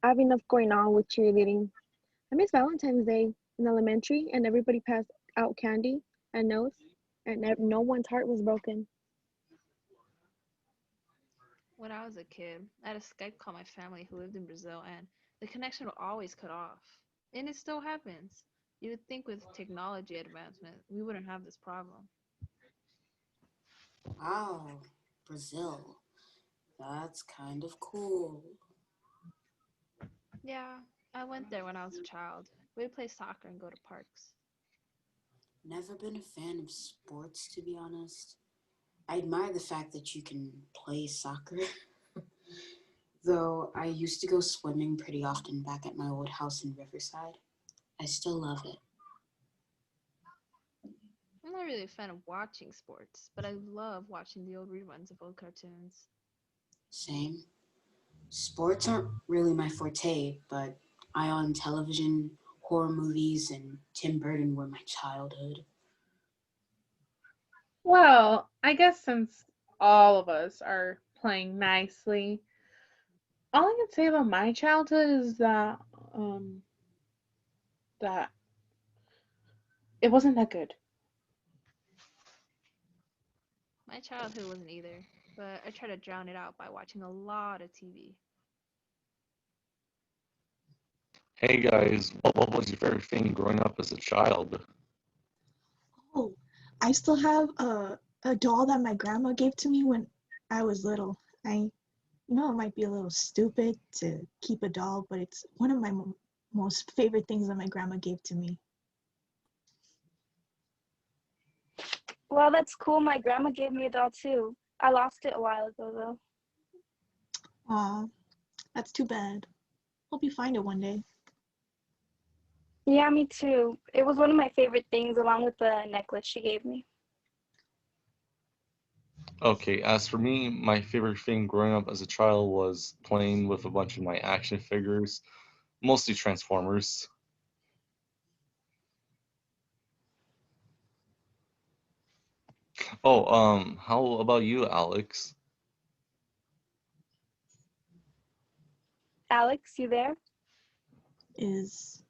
I have enough going on with cheerleading. I miss Valentine's Day in elementary, and everybody passed out candy and notes, and no one's heart was broken. When I was a kid, I had a Skype call my family who lived in Brazil, and the connection would always cut off. And it still happens. You would think with technology advancement, we wouldn't have this problem. Wow, Brazil. That's kind of cool. Yeah, I went there when I was a child. We'd play soccer and go to parks. Never been a fan of sports, to be honest. I admire the fact that you can play soccer. Though I used to go swimming pretty often back at my old house in Riverside. I still love it. I'm not really a fan of watching sports, but I love watching the old reruns of old cartoons. Same. Sports aren't really my forte, but on television, horror movies, and Tim Burton were my childhood. Well, I guess since all of us are playing nicely, all I can say about my childhood is um that it wasn't that good. My childhood wasn't either, but I try to drown it out by watching a lot of TV. Hey guys, what was your favorite thing growing up as a child? Oh, I still have a doll that my grandma gave to me when I was little. I know it might be a little stupid to keep a doll, but it's one of my most favorite things that my grandma gave to me. Well, that's cool. My grandma gave me a doll too. I lost it a while ago though. Aw, that's too bad. Hope you find it one day. Yeah, me too. It was one of my favorite things along with the necklace she gave me. Okay, as for me, my favorite thing growing up as a child was playing with a bunch of my action figures, mostly Transformers. Oh, how about you, Alex? Alex, you there? Is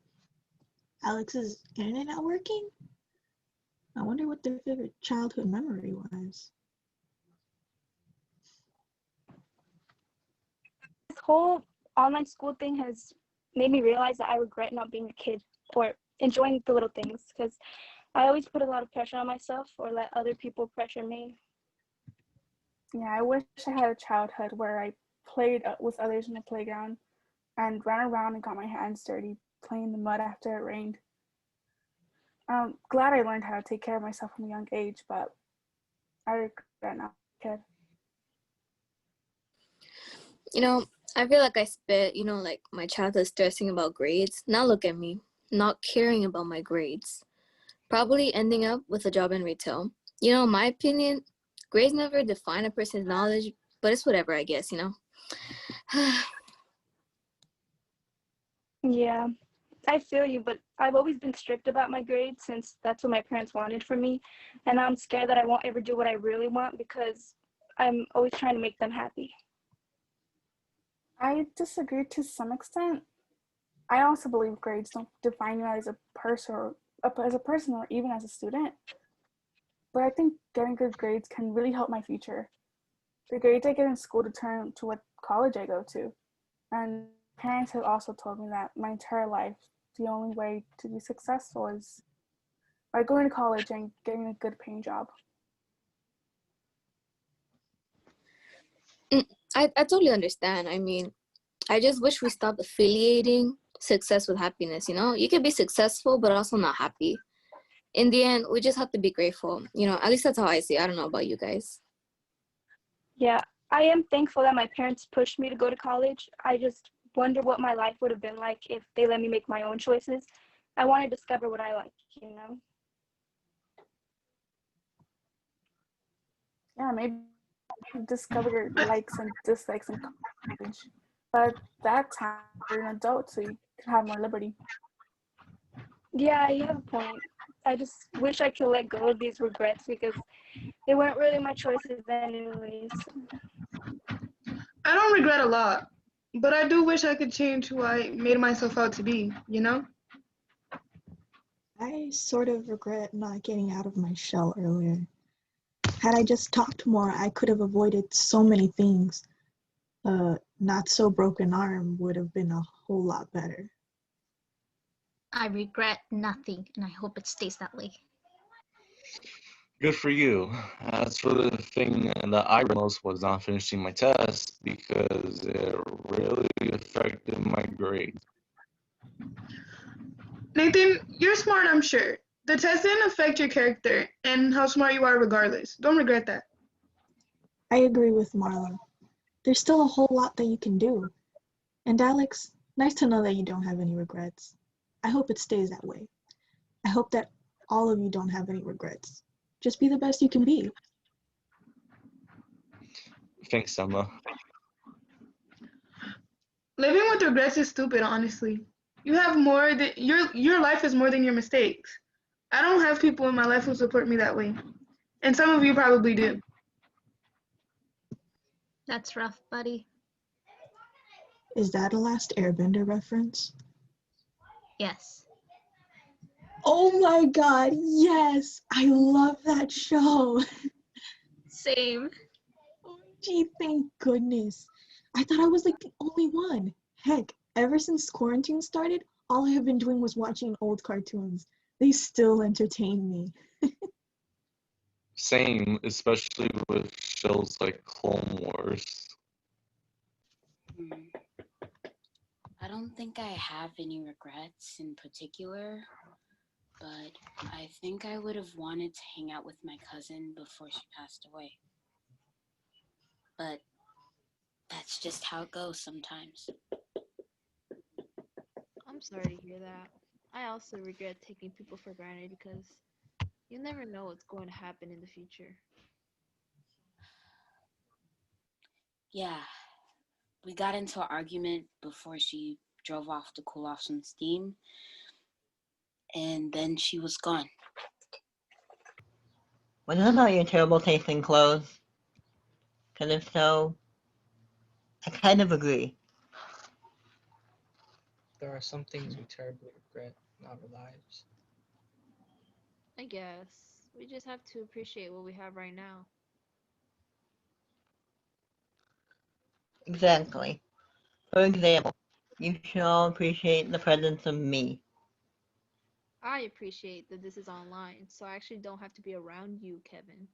Alex's internet not working? I wonder what their favorite childhood memory was. This whole online school thing has made me realize that I regret not being a kid or enjoying the little things because I always put a lot of pressure on myself or let other people pressure me. Yeah, I wish I had a childhood where I played with others in the playground and ran around and got my hands dirty playing in the mud after it rained. I'm glad I learned how to take care of myself from a young age, but I regret not being a kid. You know, I feel like I spent, like my childhood stressing about grades. Now look at me, not caring about my grades. Probably ending up with a job in retail. In my opinion, grades never define a person's knowledge, but it's whatever, I guess. Yeah, I feel you, but I've always been strict about my grades since that's what my parents wanted for me. And I'm scared that I won't ever do what I really want because I'm always trying to make them happy. I disagree to some extent. I also believe grades don't define you as a person or even as a student. But I think getting good grades can really help my future. The grades I get in school determine to what college I go to. And parents have also told me that my entire life, the only way to be successful is by going to college and getting a good paying job. I totally understand. I mean, I just wish we stopped affiliating success with happiness. You can be successful, but also not happy. In the end, we just have to be grateful. At least that's how I see it. I don't know about you guys. Yeah, I am thankful that my parents pushed me to go to college. I just wonder what my life would have been like if they let me make my own choices. I want to discover what I like. Yeah, maybe discover your likes and dislikes in college. But that's how you're an adult, so you could have more liberty. Yeah, you have a point. I just wish I could let go of these regrets because they weren't really my choices anyways. I don't regret a lot, but I do wish I could change who I made myself out to be, you know? I sort of regret not getting out of my shell earlier. Had I just talked more, I could have avoided so many things. Not so broken arm would have been a whole lot better. I regret nothing, and I hope it stays that way. Good for you. As for the thing that I regret most was not finishing my test because it really affected my grade. Nathan, you're smart, I'm sure. The test didn't affect your character and how smart you are regardless. Don't regret that. I agree with Marla. There's still a whole lot that you can do. And Alex, nice to know that you don't have any regrets. I hope it stays that way. I hope that all of you don't have any regrets. Just be the best you can be. Thanks, Emma. Living with regrets is stupid, honestly. You have more than your life is more than your mistakes. I don't have people in my life who support me that way. And some of you probably do. That's rough, buddy. Is that a Last Airbender reference? Yes. Oh my god, yes! I love that show! Same. Gee, thank goodness. I thought I was like the only one. Heck, ever since quarantine started, all I have been doing was watching old cartoons. They still entertain me. Same, especially with shows like Clone Wars. I don't think I have any regrets in particular, but I think I would have wanted to hang out with my cousin before she passed away. But that's just how it goes sometimes. I'm sorry to hear that. I also regret taking people for granted because you never know what's going to happen in the future. Yeah, we got into an argument before she drove off to cool off some steam, and then she was gone. Was it about your terrible taste in clothes? Because if so, I kind of agree. There are some things we terribly regret in our lives. I guess we just have to appreciate what we have right now. Exactly. For example, you should all appreciate the presence of me. I appreciate that this is online, so I actually don't have to be around you, Kevin.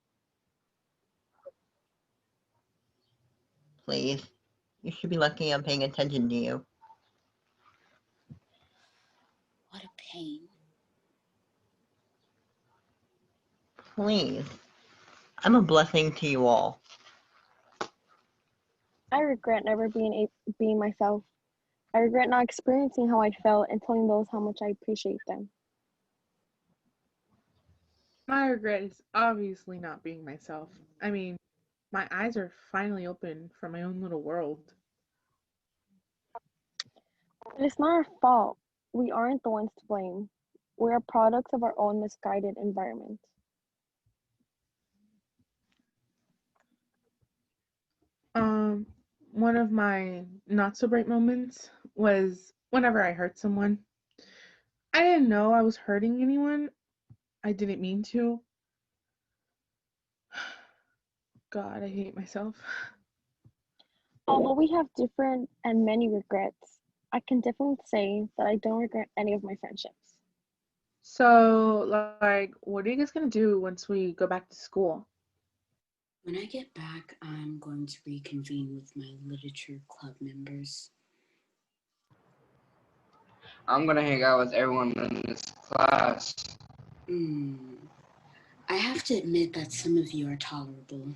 Please. You should be lucky I'm paying attention to you. What a pain. Please. I'm a blessing to you all. I regret never being myself. I regret not experiencing how I felt and telling those how much I appreciate them. My regret is obviously not being myself. I mean, my eyes are finally open for my own little world. But it's not our fault. We aren't the ones to blame. We are products of our own misguided environment. Um, One of my not so bright moments was whenever I hurt someone. I didn't know I was hurting anyone. I didn't mean to. God, I hate myself. Although we have different and many regrets, I can definitely say that I don't regret any of my friendships. So, like, what are you guys gonna do once we go back to school? When I get back, I'm going to reconvene with my literature club members. I'm gonna hang out with everyone in this class. I have to admit that some of you are tolerable.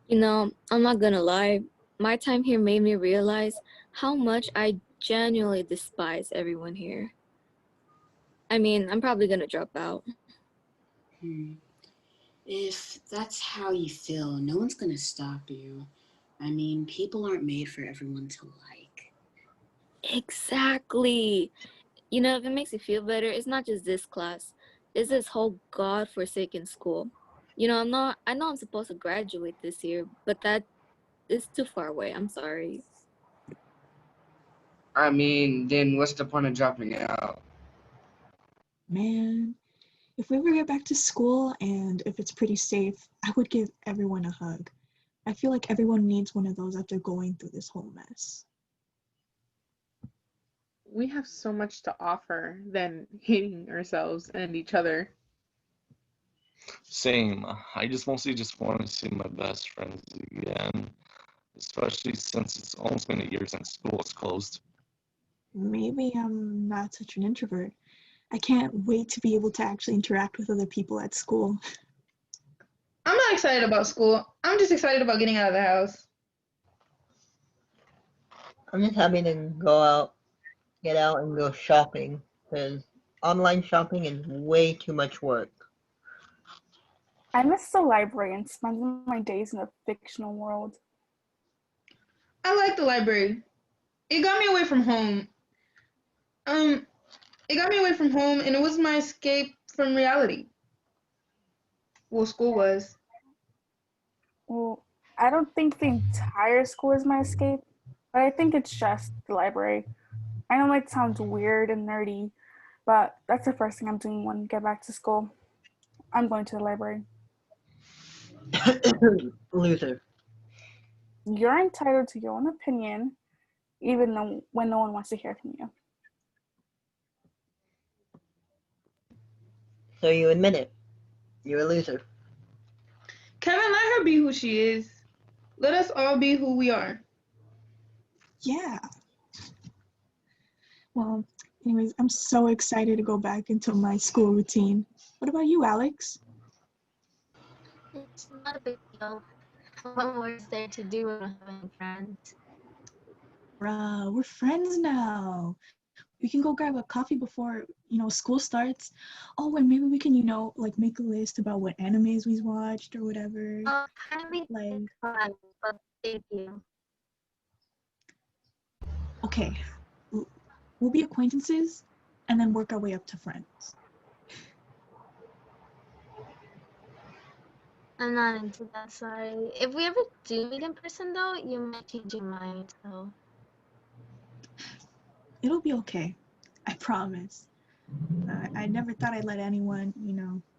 You know, I'm not gonna lie. My time here made me realize how much I genuinely despise everyone here. I mean, I'm probably gonna drop out. If that's how you feel, no one's gonna stop you. I mean, people aren't made for everyone to like. Exactly. You know, if it makes you feel better, it's not just this class. It's this whole god-forsaken school. You know, I know I'm supposed to graduate this year, but that is too far away. I'm sorry. I mean, then what's the point of dropping out? Man, if we ever get back to school and if it's pretty safe, I would give everyone a hug. I feel like everyone needs one of those after going through this whole mess. We have so much to offer than hating ourselves and each other. Same. I just mostly just want to see my best friends again, especially since it's almost been a year since school is closed. Maybe I'm not such an introvert. I can't wait to be able to actually interact with other people at school. I'm not excited about school. I'm just excited about getting out of the house. I'm just happy to get out and go shopping, because online shopping is way too much work. I miss the library and spending my days in a fictional world. I like the library. It got me away from home. It got me away from home, and it was my escape from reality. Well, school was. Well, I don't think the entire school is my escape, but I think it's just the library. I know it sounds weird and nerdy, but that's the first thing I'm doing when I get back to school. I'm going to the library. Loser. You're entitled to your own opinion, even though when no one wants to hear from you. So you admit it. You're a loser. Kevin, let her be who she is. Let us all be who we are. Yeah. Well, anyways, I'm so excited to go back into my school routine. What about you, Alex? It's not a big deal. What more is there to do when having friends? Bruh, we're friends now. We can go grab a coffee before, school starts. Oh, and maybe we can, like make a list about what animes we watched or whatever. Kindly Like, fun, but thank you. okay, we'll be acquaintances and then work our way up to friends. I'm not into that, sorry. If we ever do meet in person, though, you might change your mind, so. It'll be okay. I promise. I never thought I'd let anyone,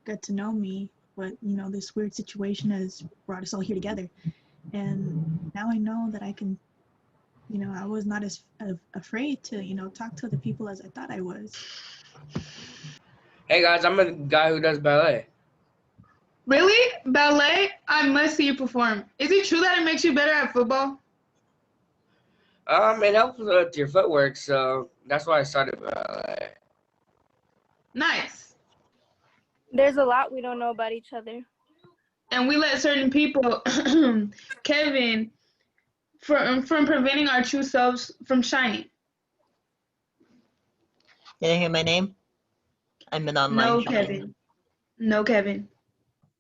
get to know me, but, this weird situation has brought us all here together. And now I know that I can, I was not as afraid to, talk to other people as I thought I was. Hey guys, I'm a guy who does ballet. Really? Ballet? I must see you perform. Is it true that it makes you better at football? It helps with your footwork, so that's why I started ballet. Nice. There's a lot we don't know about each other. And we let certain people, Kevin, from preventing our true selves from shining. Did I hear my name? I'm an online No, shine. Kevin. No, Kevin.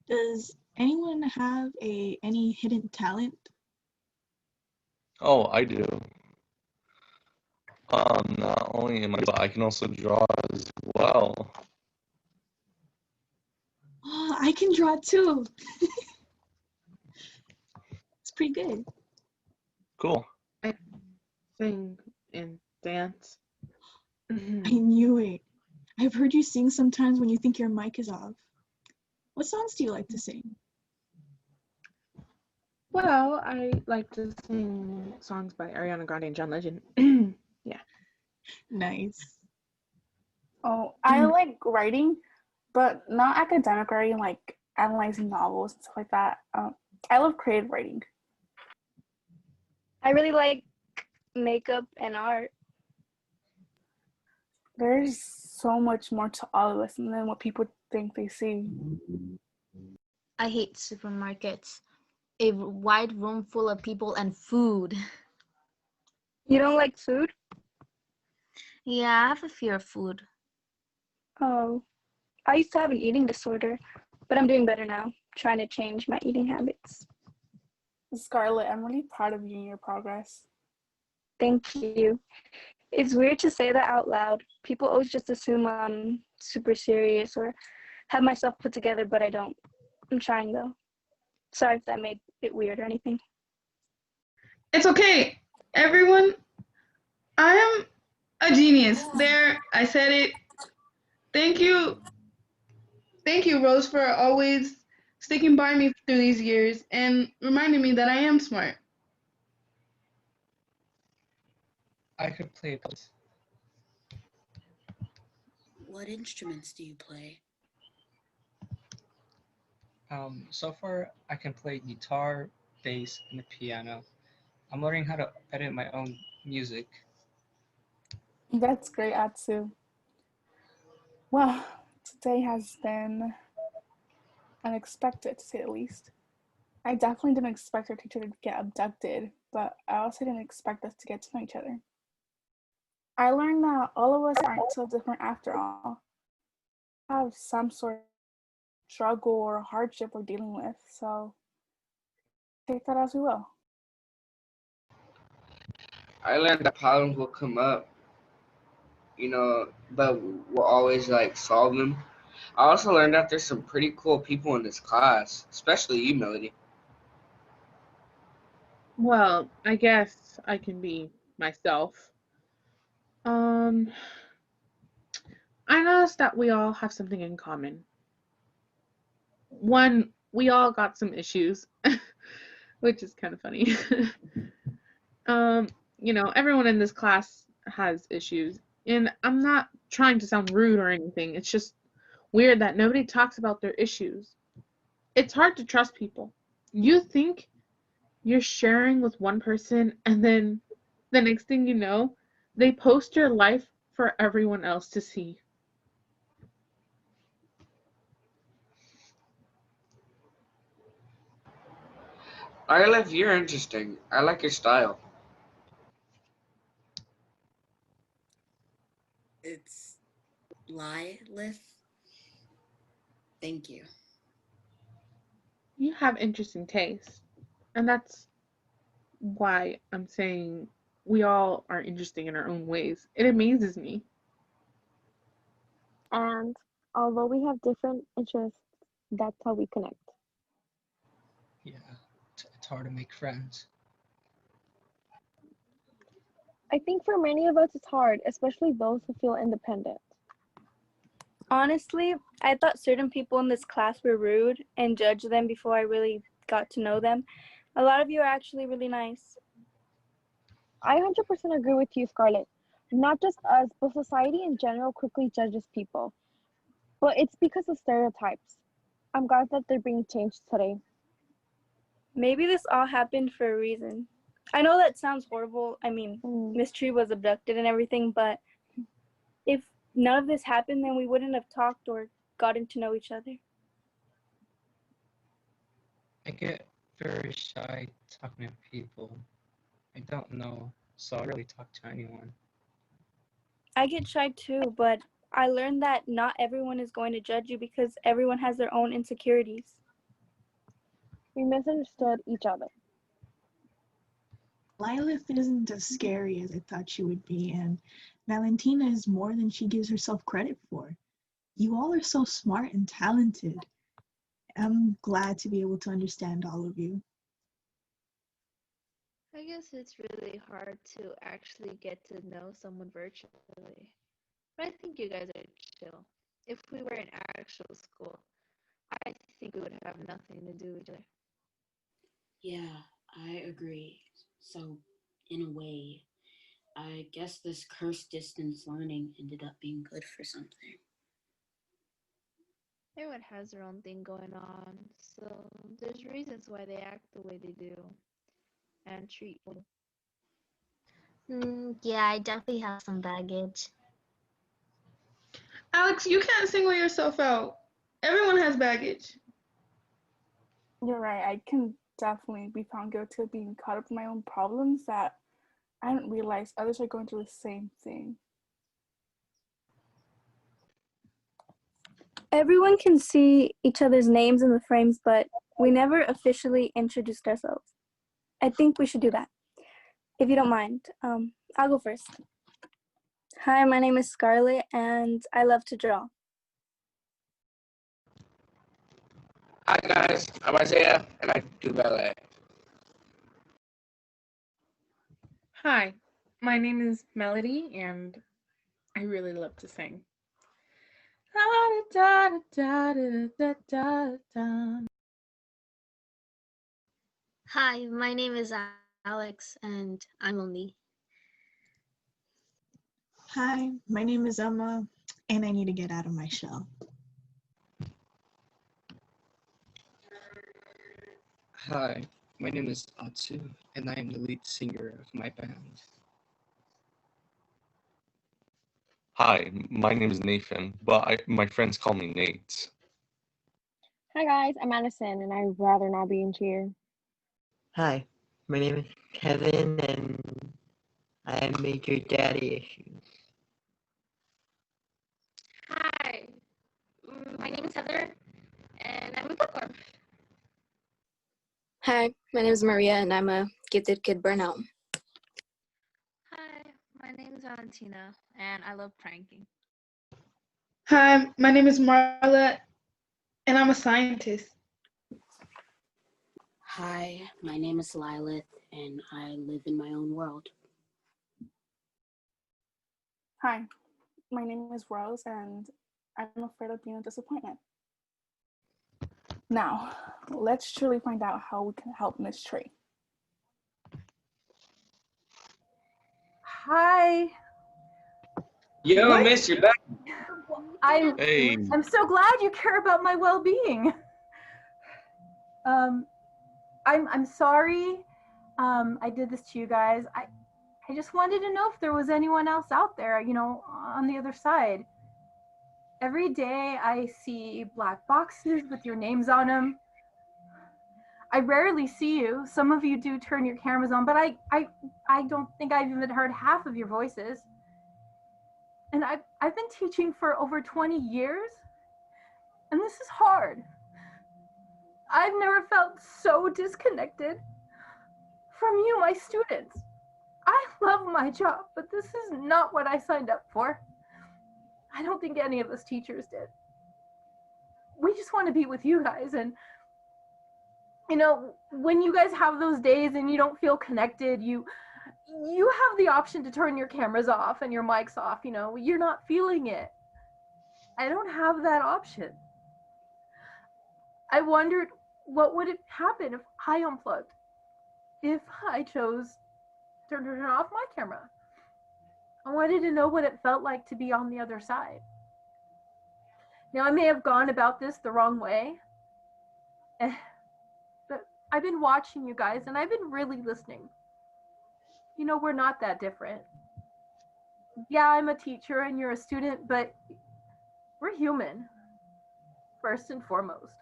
Does anyone have any hidden talent? Oh, I do. Not only am I, but I can also draw as well. Oh, I can draw too. It's pretty good. Cool. I sing and dance. I knew it. I've heard you sing sometimes when you think your mic is off. What songs do you like to sing? Well, I like to sing songs by Ariana Grande and John Legend. Yeah. Nice. Oh, I like writing, but not academic writing, like analyzing novels and stuff like that. I love creative writing. I really like makeup and art. There's so much more to all of us than what people think they see. I hate supermarkets. A wide room full of people and food. You don't like food? Yeah, I have a fear of food. Oh, I used to have an eating disorder, but I'm doing better now, trying to change my eating habits. Scarlett, I'm really proud of you and your progress. Thank you. It's weird to say that out loud. People always just assume I'm super serious or have myself put together, but I don't. I'm trying though. Sorry if that made it weird or anything. It's okay. Everyone, I am a genius. There, I said it. Thank you. Thank you, Rose, for always sticking by me through these years and reminding me that I am smart. I could play bass. What instruments do you play? So far, I can play guitar, bass, and the piano. I'm learning how to edit my own music. That's great, Atsu. Well, today has been unexpected, to say the least. I definitely didn't expect our teacher to get abducted, but I also didn't expect us to get to know each other. I learned that all of us aren't so different after all. We have some sort of struggle or hardship we're dealing with, so take that as we will. I learned that problems will come up, but we'll always like solve them. I also learned that there's some pretty cool people in this class, especially you, Melody. Well, I guess I can be myself. Um, I noticed that we all have something in common. One, we all got some issues, which is kind of funny. um, everyone in this class has issues, and I'm not trying to sound rude or anything. It's just weird that nobody talks about their issues. It's hard to trust people. You think you're sharing with one person, and then the next thing you know, they post your life for everyone else to see. I love you're interesting. I like your style. It's Lilith. Thank you. You have interesting taste, and that's why I'm saying we all are interesting in our own ways. It amazes me. And although we have different interests, that's how we connect. Yeah, it's hard to make friends. I think for many of us it's hard, especially those who feel independent. Honestly, I thought certain people in this class were rude and judged them before I really got to know them. A lot of you are actually really nice. I 100% agree with you, Scarlett. Not just us, but society in general quickly judges people. But it's because of stereotypes. I'm glad that they're being changed today. Maybe this all happened for a reason. I know that sounds horrible. I mean, Miss Tree was abducted and everything, but if none of this happened, then we wouldn't have talked or gotten to know each other. I get very shy talking to people I don't know, so I rarely talk to anyone. I get shy too, but I learned that not everyone is going to judge you because everyone has their own insecurities. We misunderstood each other. Lilith isn't as scary as I thought she would be, and Valentina is more than she gives herself credit for. You all are so smart and talented. I'm glad to be able to understand all of you. I guess it's really hard to actually get to know someone virtually. But I think you guys are chill. If we were in actual school, I think we would have nothing to do with each other. Yeah, I agree. So, in a way, I guess this cursed distance learning ended up being good for something. Everyone has their own thing going on, so there's reasons why they act the way they do and treat people. Yeah, I definitely have some baggage. Alex, you can't single yourself out. Everyone has baggage. You're right. I can definitely be found guilty of being caught up in my own problems that I didn't realize others are going through the same thing. Everyone can see each other's names in the frames, but we never officially introduced ourselves. I think we should do that, if you don't mind. I'll go first. Hi, my name is Scarlett, and I love to draw. Hi guys, I'm Isaiah, and I do ballet. Hi, my name is Melody, and I really love to sing. Hi, my name is Alex, and I'm lonely. Hi, my name is Emma, and I need to get out of my shell. Hi, my name is Atsu, and I am the lead singer of my band. Hi, my name is Nathan, but my friends call me Nate. Hi guys, I'm Madison, and I'd rather not be in cheer. Hi, my name is Kevin, and I have major daddy issues. Hi, my name is Heather, and I'm a bookworm. Hi, my name is Maria, and I'm a gifted kid burnout. Hi, my name is Valentina, and I love pranking. Hi, my name is Marla, and I'm a scientist. Hi, my name is Lilith, and I live in my own world. Hi, my name is Rose, and I'm afraid of being a disappointment. Now, let's truly find out how we can help Miss Tree. Hi. Yo, What? Miss, you're back. Hey. I'm so glad you care about my well-being. I'm sorry. I did this to you guys. I just wanted to know if there was anyone else out there, you know, on the other side. Every day I see black boxes with your names on them. I rarely see you. Some of you do turn your cameras on, but I don't think I've even heard half of your voices. And I've been teaching for over 20 years, and this is hard. I've never felt so disconnected from you, my students. I love my job, but this is not what I signed up for. I don't think any of us teachers did. We just want to be with you guys, and you know, when you guys have those days and you don't feel connected, you have the option to turn your cameras off and your mics off, you know, you're not feeling it. I don't have that option. I wondered what would it happen if I unplugged, if I chose to turn off my camera. I wanted to know what it felt like to be on the other side. Now, I may have gone about this the wrong way, but I've been watching you guys and I've been really listening. You know, we're not that different. Yeah, I'm a teacher and you're a student, but we're human, first and foremost.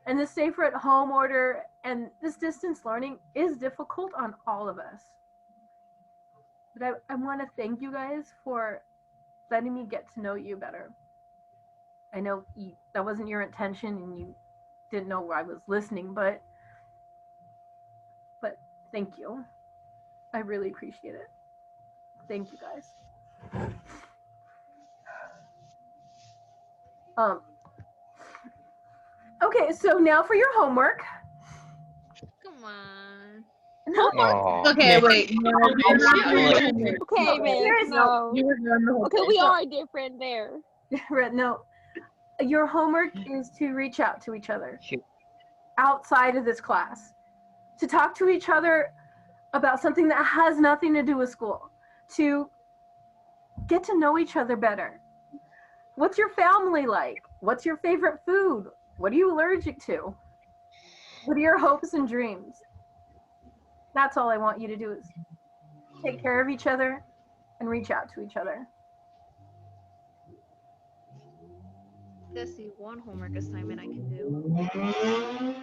And the safer at home order and this distance learning is difficult on all of us. But I want to thank you guys for letting me get to know you better. I know that wasn't your intention and you didn't know where I was listening, but thank you. I really appreciate it. Thank you guys. Okay, so now for your homework. Come on. No. Okay, wait. Okay, Miss. No. Okay, we are different there. No. Your homework is to reach out to each other outside of this class, to talk to each other about something that has nothing to do with school, to get to know each other better. What's your family like? What's your favorite food? What are you allergic to? What are your hopes and dreams? That's all I want you to do is take care of each other and reach out to each other. That's the one homework assignment I can do.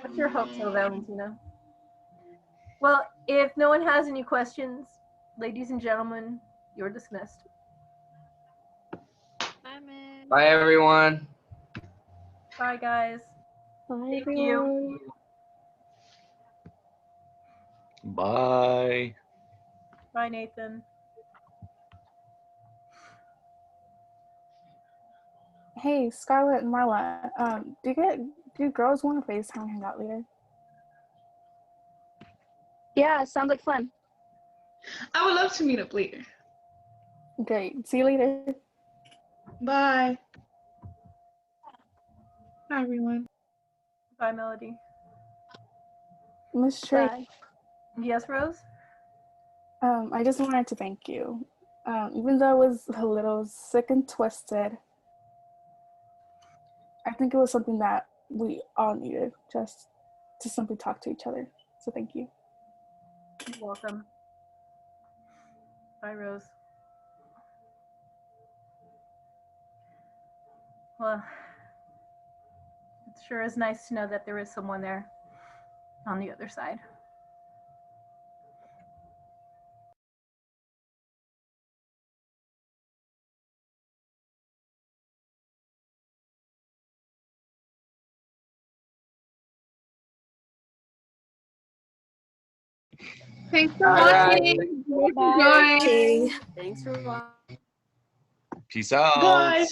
What's your hope, so Valentina? Well, if no one has any questions, ladies and gentlemen, you're dismissed. Bye, everyone. Bye, guys. Bye, Thank everyone. you. Bye. Bye, Nathan. Hey, Scarlett and Marla, do girls want to FaceTime hang out later? Yeah, sounds like fun. I would love to meet up later. Great. See you later. Bye. Bye, everyone. Bye, Melody. Miss Trey. Bye. Yes, Rose? I just wanted to thank you. Even though it was a little sick and twisted, I think it was something that we all needed, just to simply talk to each other. So thank you. You're welcome. Bye, Rose. Well, it sure is nice to know that there is someone there on the other side. Thanks for Bye. watching. Bye. Enjoy. Okay. Thanks for watching. Peace out. Bye.